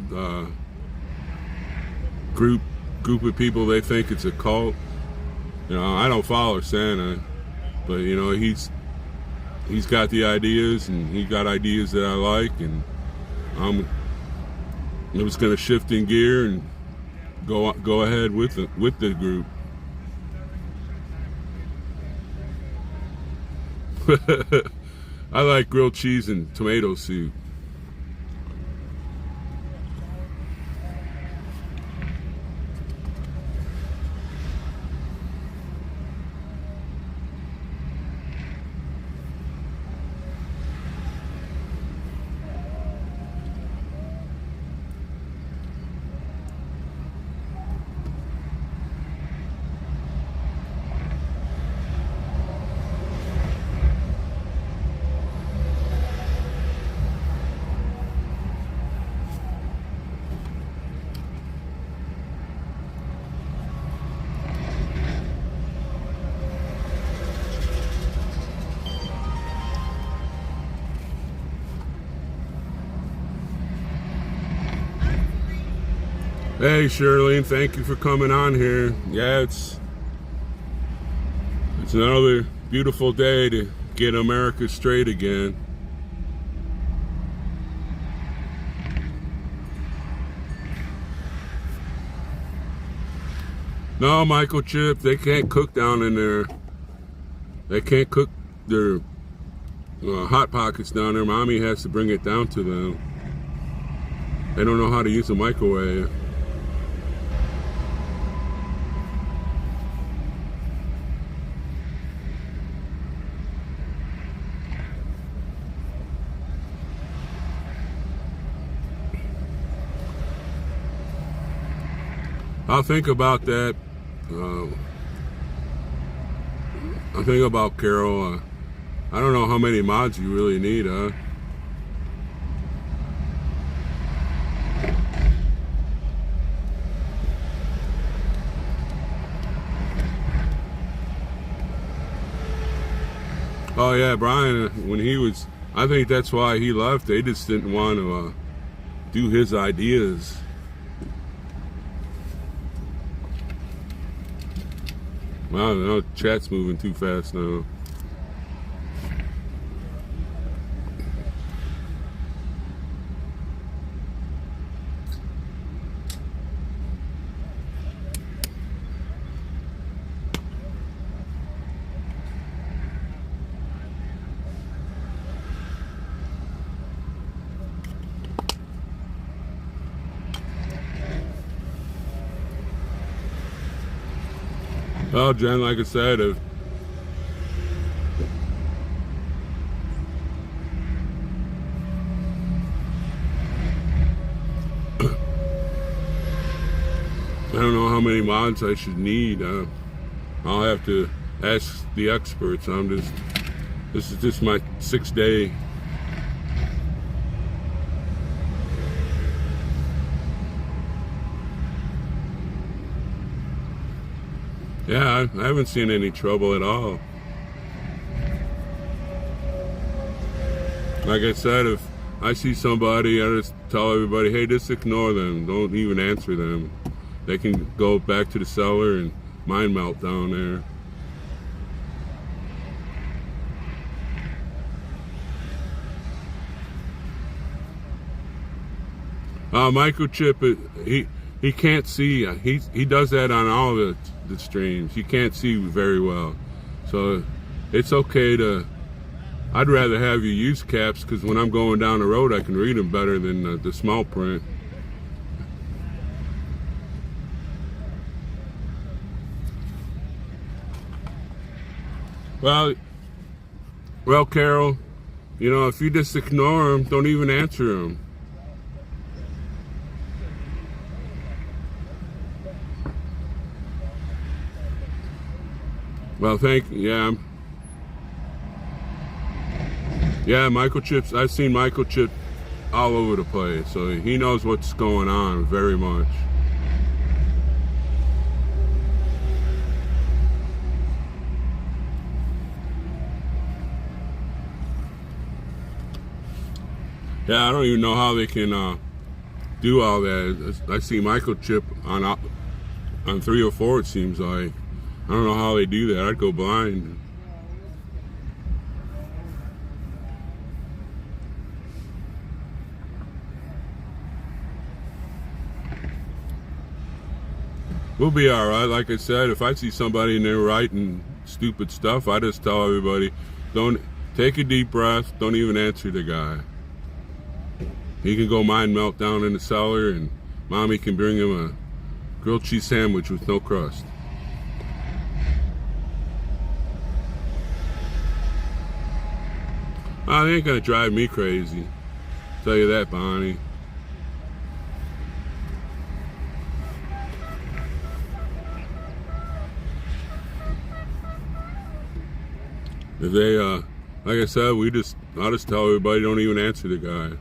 group of people, they think it's a cult. You know, I don't follow Santa, but you know, he's got the ideas, and he got ideas that I like, and I'm just gonna shift in gear and go ahead with the group. I like grilled cheese and tomato soup. Hey Shirley, thank you for coming on here. Yeah, it's another beautiful day to get America straight again. No, Michael Chip, they can't cook down in there. They can't cook their Hot Pockets down there. Mommy has to bring it down to them. They don't know how to use a microwave. I'll think about that. I'll think about Carol. I don't know how many mods you really need, huh? Oh yeah, Brian, when he was, I think that's why he left. They just didn't want to do his ideas. Wow, no, chat's moving too fast now. Well, Jen, like I said, if I don't know how many mods I should need. I'll have to ask the experts. This is just my 6th day. Yeah, I haven't seen any trouble at all. Like I said, if I see somebody, I just tell everybody, hey, just ignore them. Don't even answer them. They can go back to the cellar and mind melt down there. Microchip, he can't see. He does that on all the streams. He can't see very well, so it's okay to. I'd rather have you use caps because when I'm going down the road, I can read them better than the small print. Well, Carol, you know, if you just ignore them, don't even answer them. Well, yeah, Microchips. I've seen Microchip all over the place, so he knows what's going on very much. Yeah, I don't even know how they can do all that. I see microchip on 3 or 4. It seems like I don't know how they do that. I'd go blind. We'll be all right. Like I said, if I see somebody in there writing stupid stuff, I just tell everybody, don't take a deep breath. Don't even answer the guy. He can go mind melt down in the cellar, and mommy can bring him a grilled cheese sandwich with no crust. Oh, they ain't gonna drive me crazy. Tell you that, Bonnie. If they, like I said, I'll just tell everybody, don't even answer the guy.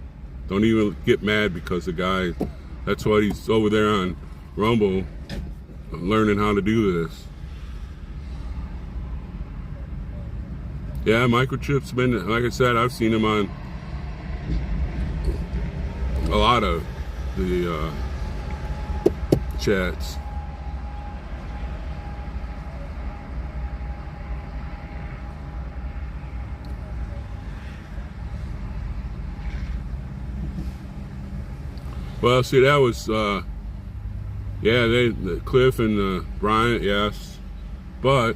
Don't even get mad because the guy, that's what he's over there on Rumble, learning how to do this. Yeah, microchip's been, like I said, I've seen him on a lot of the chats. Well, see, that was, yeah, Cliff and Bryant, yes. But,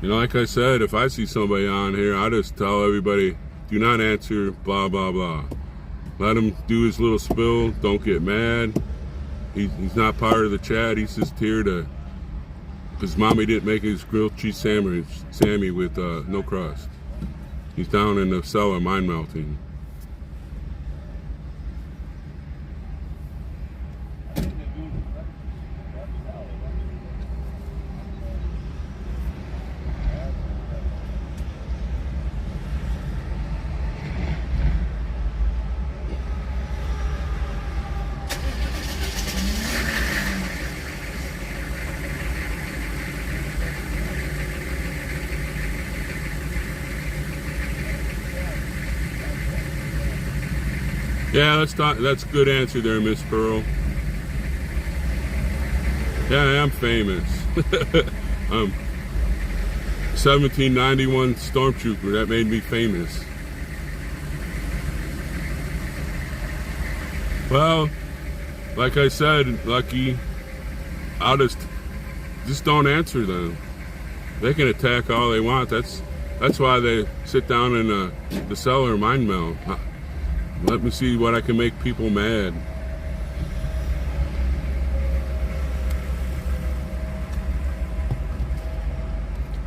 you know, like I said, if I see somebody on here, I just tell everybody, do not answer, blah, blah, blah. Let him do his little spill. Don't get mad. He's not part of the chat. He's just here to, because mommy didn't make his grilled cheese sandwich, Sammy, with no crust. He's down in the cellar mind melting. Yeah, that's a good answer there, Miss Pearl. Yeah, I am famous. 1791 Stormtrooper, that made me famous. Well, like I said, Lucky, I'll just don't answer them. They can attack all they want. That's why they sit down in the cellar mind melt. Let me see what I can make people mad.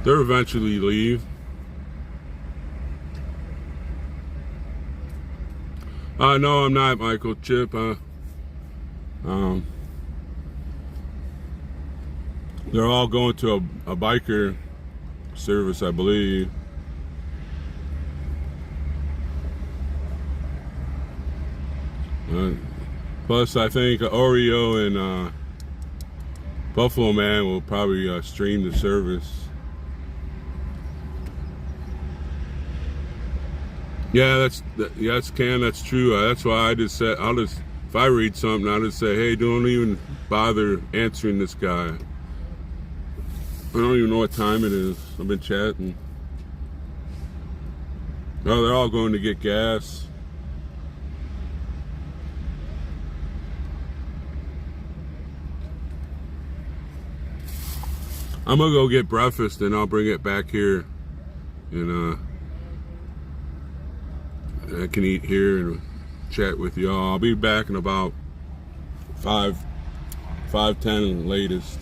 They'll eventually leave. No, I'm not, Michael Chip. They're all going to a biker service, I believe. Plus, I think Oreo and Buffalo Man will probably stream the service. Yeah, that's Cam. That's true. That's why I just said if I read something, I'll just say, hey, don't even bother answering this guy. I don't even know what time it is. I've been chatting. Oh, they're all going to get gas. I'm gonna go get breakfast and I'll bring it back here, and I can eat here and chat with y'all. I'll be back in about 5:10 latest.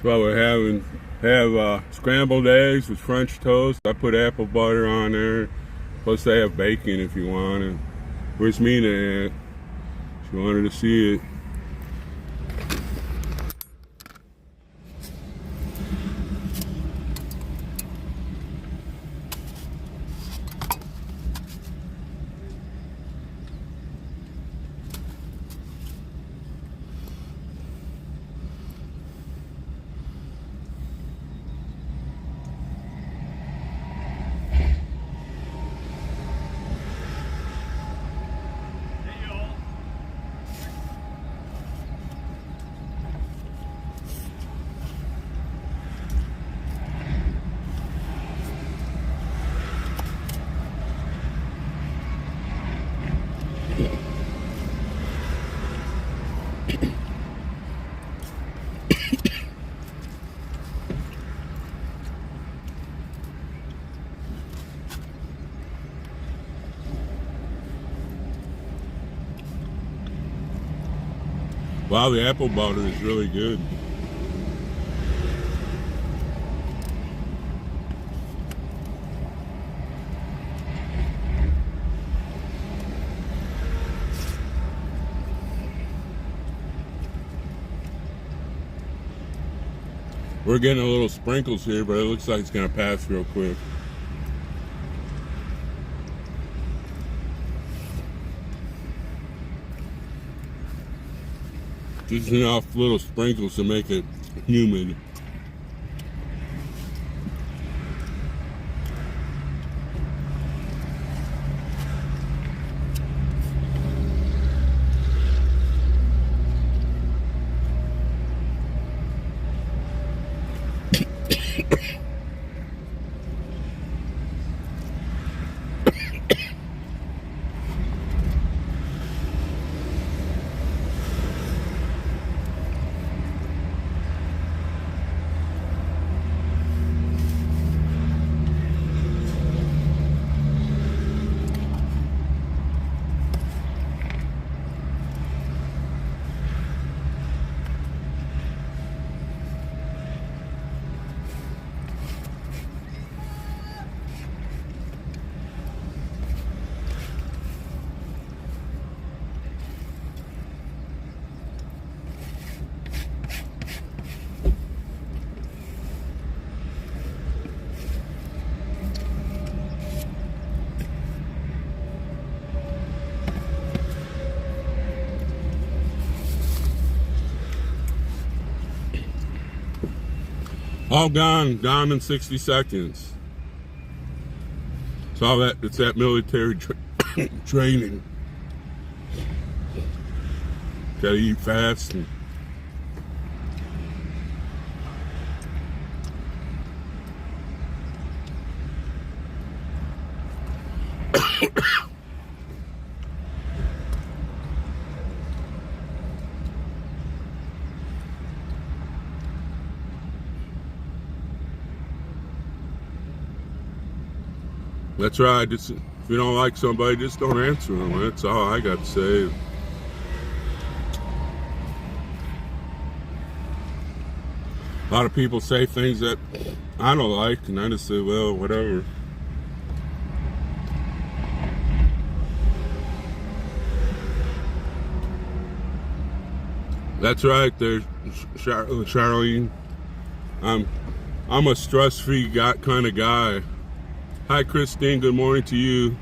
what we're having. Have scrambled eggs with French toast. I put apple butter on there. Plus they have bacon if you want it. Where's Mina at? She wanted to see it. Wow, the apple butter is really good. We're getting a little sprinkles here, but it looks like it's gonna pass real quick. Just enough little sprinkles to make it humid. All gone in 60 seconds. It's all that, it's that military training. Gotta eat fast and that's right. Just, if you don't like somebody, just don't answer them. That's all I got to say. A lot of people say things that I don't like, and I just say, well, whatever. That's right there, Charlene. I'm a stress-free kind of guy. Hi, Christine. Good morning to you.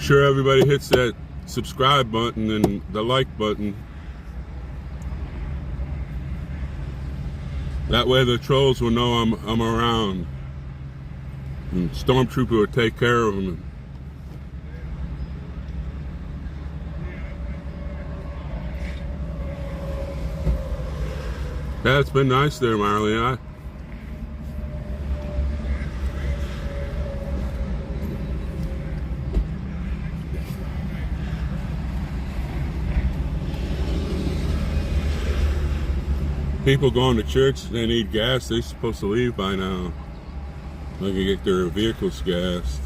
Sure, everybody hits that subscribe button and the like button. That way the trolls will know I'm around. And Stormtrooper will take care of them. Yeah, it's been nice there, Marley. People going to church, they need gas. They're supposed to leave by now. They can get their vehicles gassed.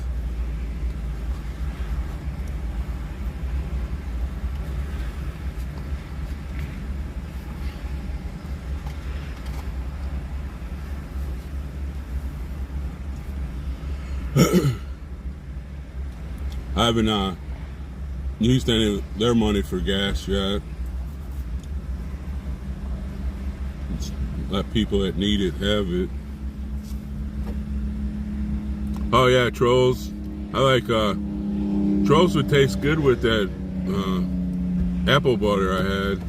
I haven't used any of their money for gas yet. Just let people that need it have it. Oh yeah, Trolls. I like Trolls would taste good with that apple butter I had.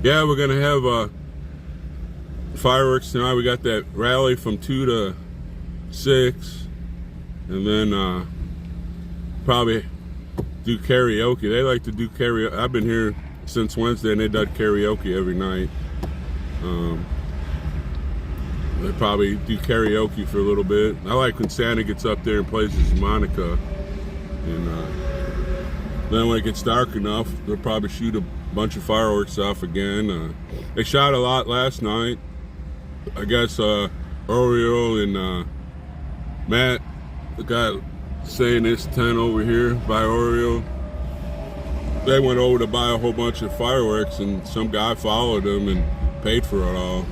Yeah, we're gonna have fireworks tonight. We got that rally from 2 to 6, and then probably do karaoke. They like to do karaoke. I've been here since Wednesday, and they done karaoke every night. They probably do karaoke for a little bit. I like when Santa gets up there and plays his harmonica, and then when it gets dark enough, they'll probably shoot a bunch of fireworks off again. They shot a lot last night. I guess Oreo and Matt, the guy saying this tent over here by Oreo, they went over to buy a whole bunch of fireworks, and some guy followed them and paid for it all.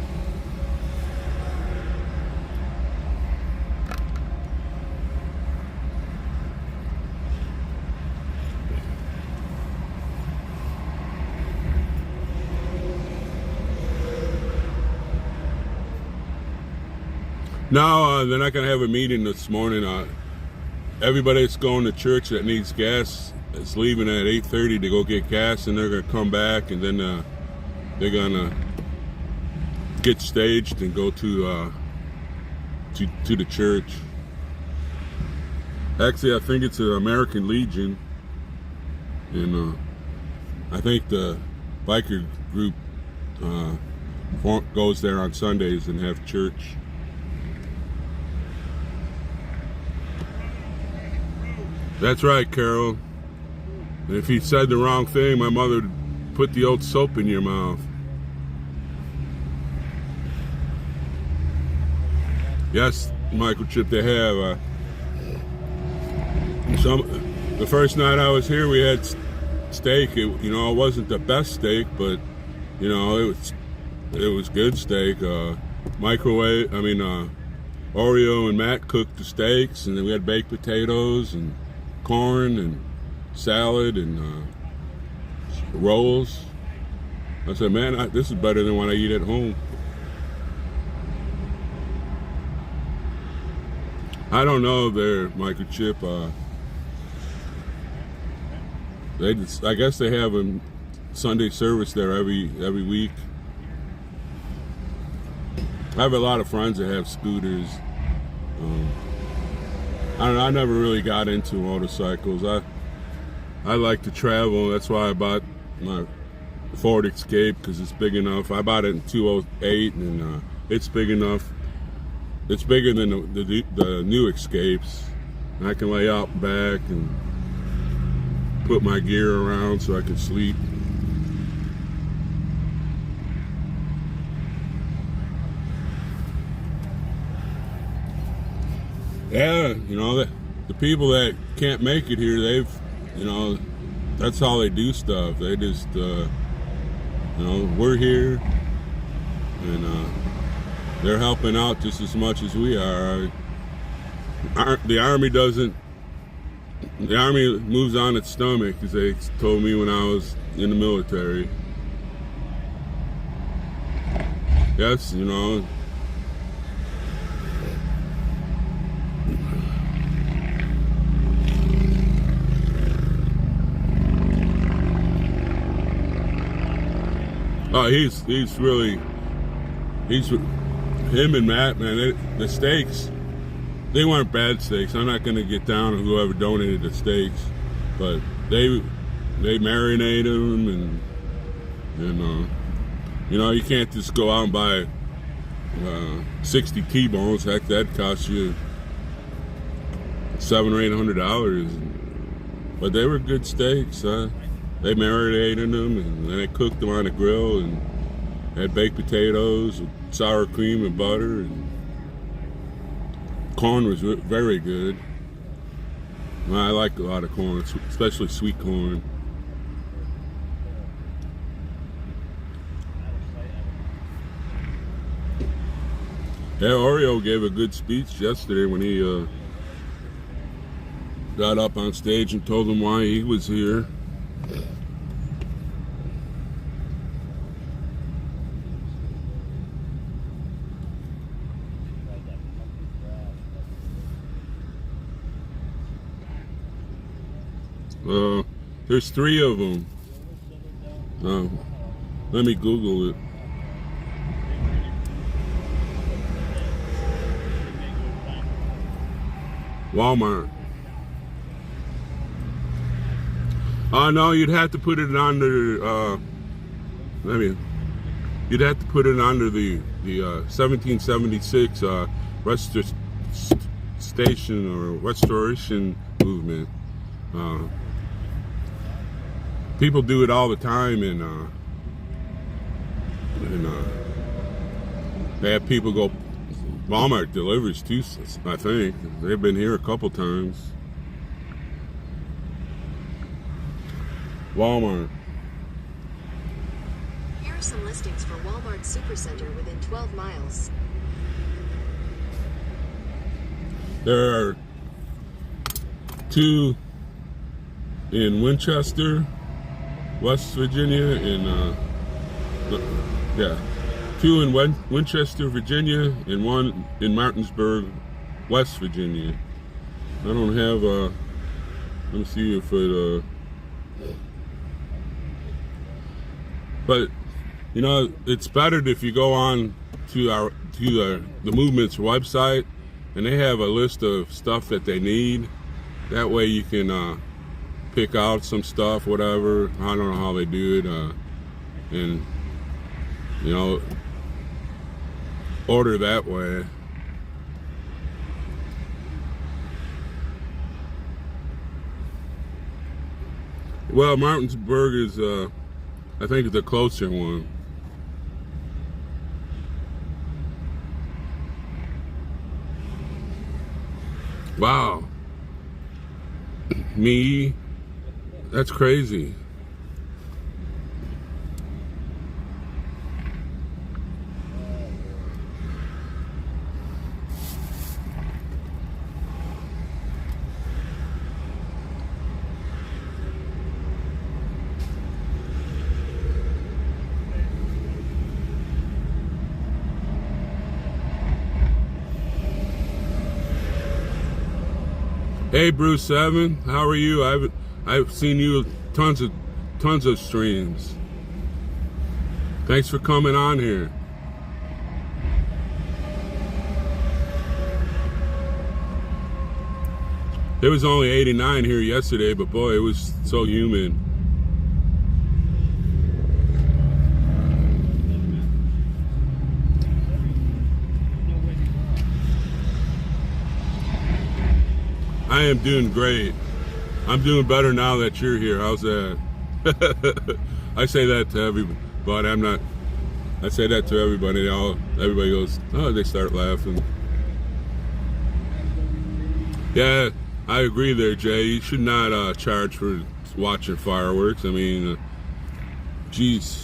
No, they're not going to have a meeting this morning. Everybody that's going to church that needs gas is leaving at 8:30 to go get gas, and they're going to come back, and then they're going to get staged and go to the church. Actually, I think it's an American Legion, and I think the biker group goes there on Sundays and have church. That's right, Carol. And if you said the wrong thing, my mother would put the old soap in your mouth. Yes, microchip they have. The first night I was here, we had steak. It wasn't the best steak, but it was good steak. Oreo and Matt cooked the steaks, and then we had baked potatoes and corn and salad and rolls. I said, man, this is better than what I eat at home. I don't know their microchip. I guess they have a Sunday service there every week. I have a lot of friends that have scooters. I don't know, I never really got into motorcycles. I like to travel. That's why I bought my Ford Escape, because it's big enough. I bought it in 2008, and it's big enough. It's bigger than the new Escapes. And I can lay out back and put my gear around so I can sleep. Yeah, the people that can't make it here, that's how they do stuff. They just, we're here, and they're helping out just as much as we are. The Army moves on its stomach, as they told me when I was in the military. Yes, Oh, him and Matt, man, the steaks, they weren't bad steaks. I'm not going to get down on whoever donated the steaks, but they marinate them, and you can't just go out and buy 60 T-bones. Heck, that costs you $700 or $800. But they were good steaks. They marinated them, and then they cooked them on the grill, and had baked potatoes with sour cream and butter, and corn was very good. I like a lot of corn, especially sweet corn. Yeah, Oreo gave a good speech yesterday when got up on stage and told him why he was here. There's 3 of them. Let me Google it. Walmart. No, you'd have to put it under. You'd have to put it under the 1776 station or restoration movement. People do it all the time, and they have people go. Walmart delivers too, I think. They've been here a couple times. Walmart. Here are some listings for Walmart Supercenter within 12 miles. There are 2 in Winchester, West Virginia, and 2 in Winchester, Virginia, and 1 in Martinsburg, West Virginia. I don't have let me see if it but you know, it's better if you go on to the movement's website, and they have a list of stuff that they need. That way you can pick out some stuff, whatever. I don't know how they do it, and you know, order that way. Well, Martinsburg is I think it's a closer one. Wow. Me? That's crazy. Hey Bruce 7, how are you? I've seen you tons of streams. Thanks for coming on here. It was only 89 here yesterday, but boy, it was so humid. I am doing great. I'm doing better now that you're here. How's that? I say that to everybody. I say that to everybody. Everybody goes, oh, they start laughing. Yeah, I agree there, Jay. You should not charge for watching fireworks. I mean, geez.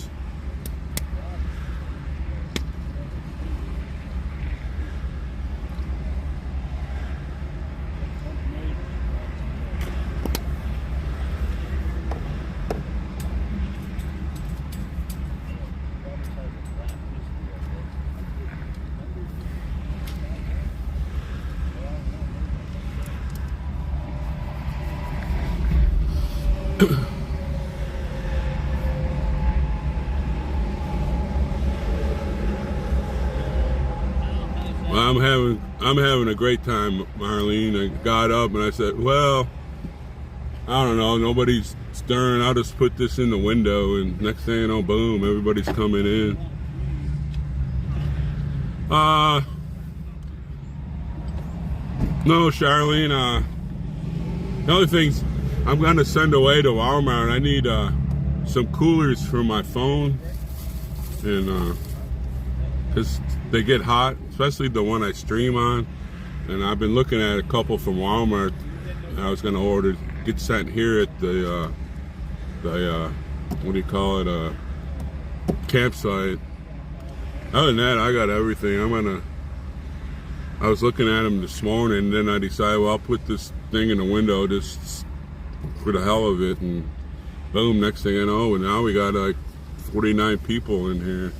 Well, I'm having a great time, Marlene. I got up and I said, well, I don't know, nobody's stirring. I'll just put this in the window, and next thing you know, boom, everybody's coming in. No, Charlene, the other things I'm gonna send away to Walmart, I need some coolers for my phone, and because they get hot, especially the one I stream on. And I've been looking at a couple from Walmart. I was going to get sent here at the what do you call it, campsite. Other than that, I got everything. I was looking at them this morning, and then I decided, well, I'll put this thing in the window just for the hell of it, and boom, next thing I know, and now we got like 49 people in here.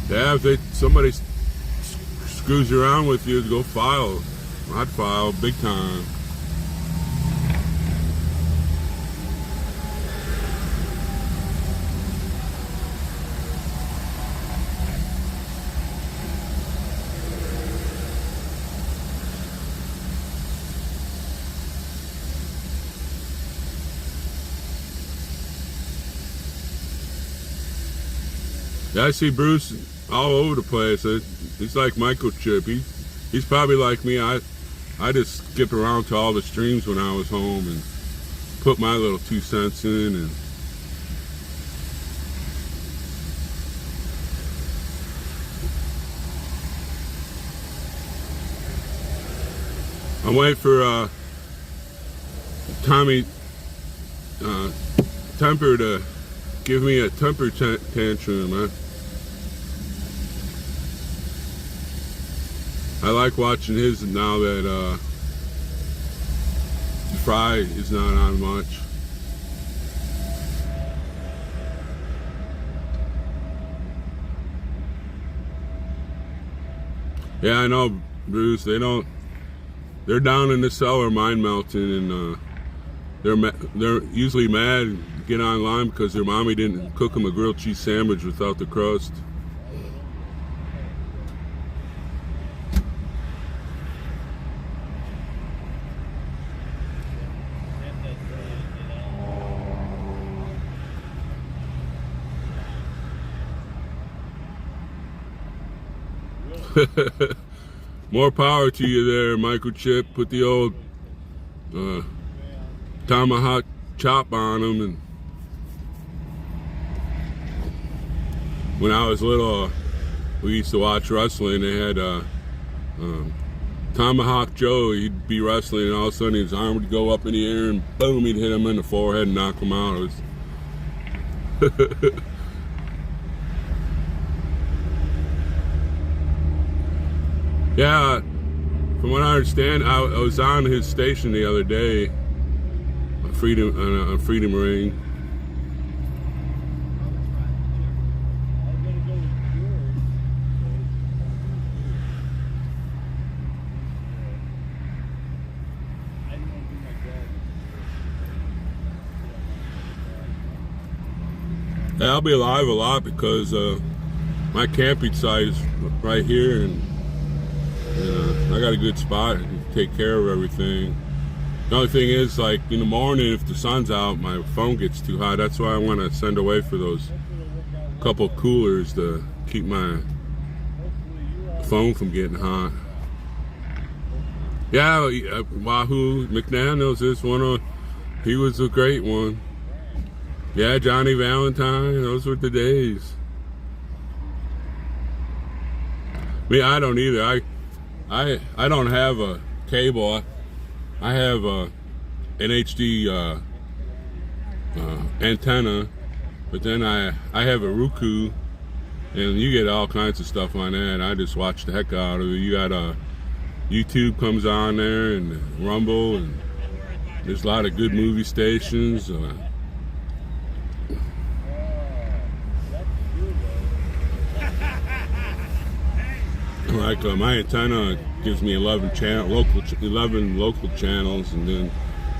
Yeah, if somebody screws around with you, go file. I'd file big time. Yeah, I see Bruce all over the place. He's like microchip. He's probably like me. I just skipped around to all the streams when I was home and put my little 2 cents in. And I'm waiting for Tommy Temper to give me a temper tantrum, man. I like watching his now that Fry is not on much. Yeah, I know, Bruce. They're down in the cellar mine melting, and they're usually mad and get online because their mommy didn't cook them a grilled cheese sandwich without the crust. More power to you there, microchip. Put the old tomahawk chop on them. And when I was little, we used to watch wrestling. They had Tomahawk Joe. He'd be wrestling, and all of a sudden his arm would go up in the air, and boom, he'd hit him in the forehead and knock him out. It was yeah, from what I understand, I was on his station the other day, Freedom Ring. Yeah, I'll be live a lot because my camping site is right here, and I got a good spot to take care of everything. The only thing is, like in the morning, if the sun's out, my phone gets too hot. That's why I want to send away for those couple coolers to keep my phone from getting hot. Yeah, Wahoo McDaniels is he was a great one. Yeah, Johnny Valentine, those were the days. I don't either. I don't have a cable. I have an HD antenna, but then I have a Roku, and you get all kinds of stuff on that. I just watch the heck out of it. You got YouTube comes on there, and Rumble, and there's a lot of good movie stations. Like my antenna gives me 11 local channels, and then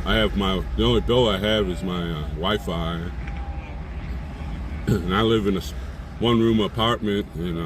I have the only bill I have is my Wi-Fi, and I live in a one-room apartment, and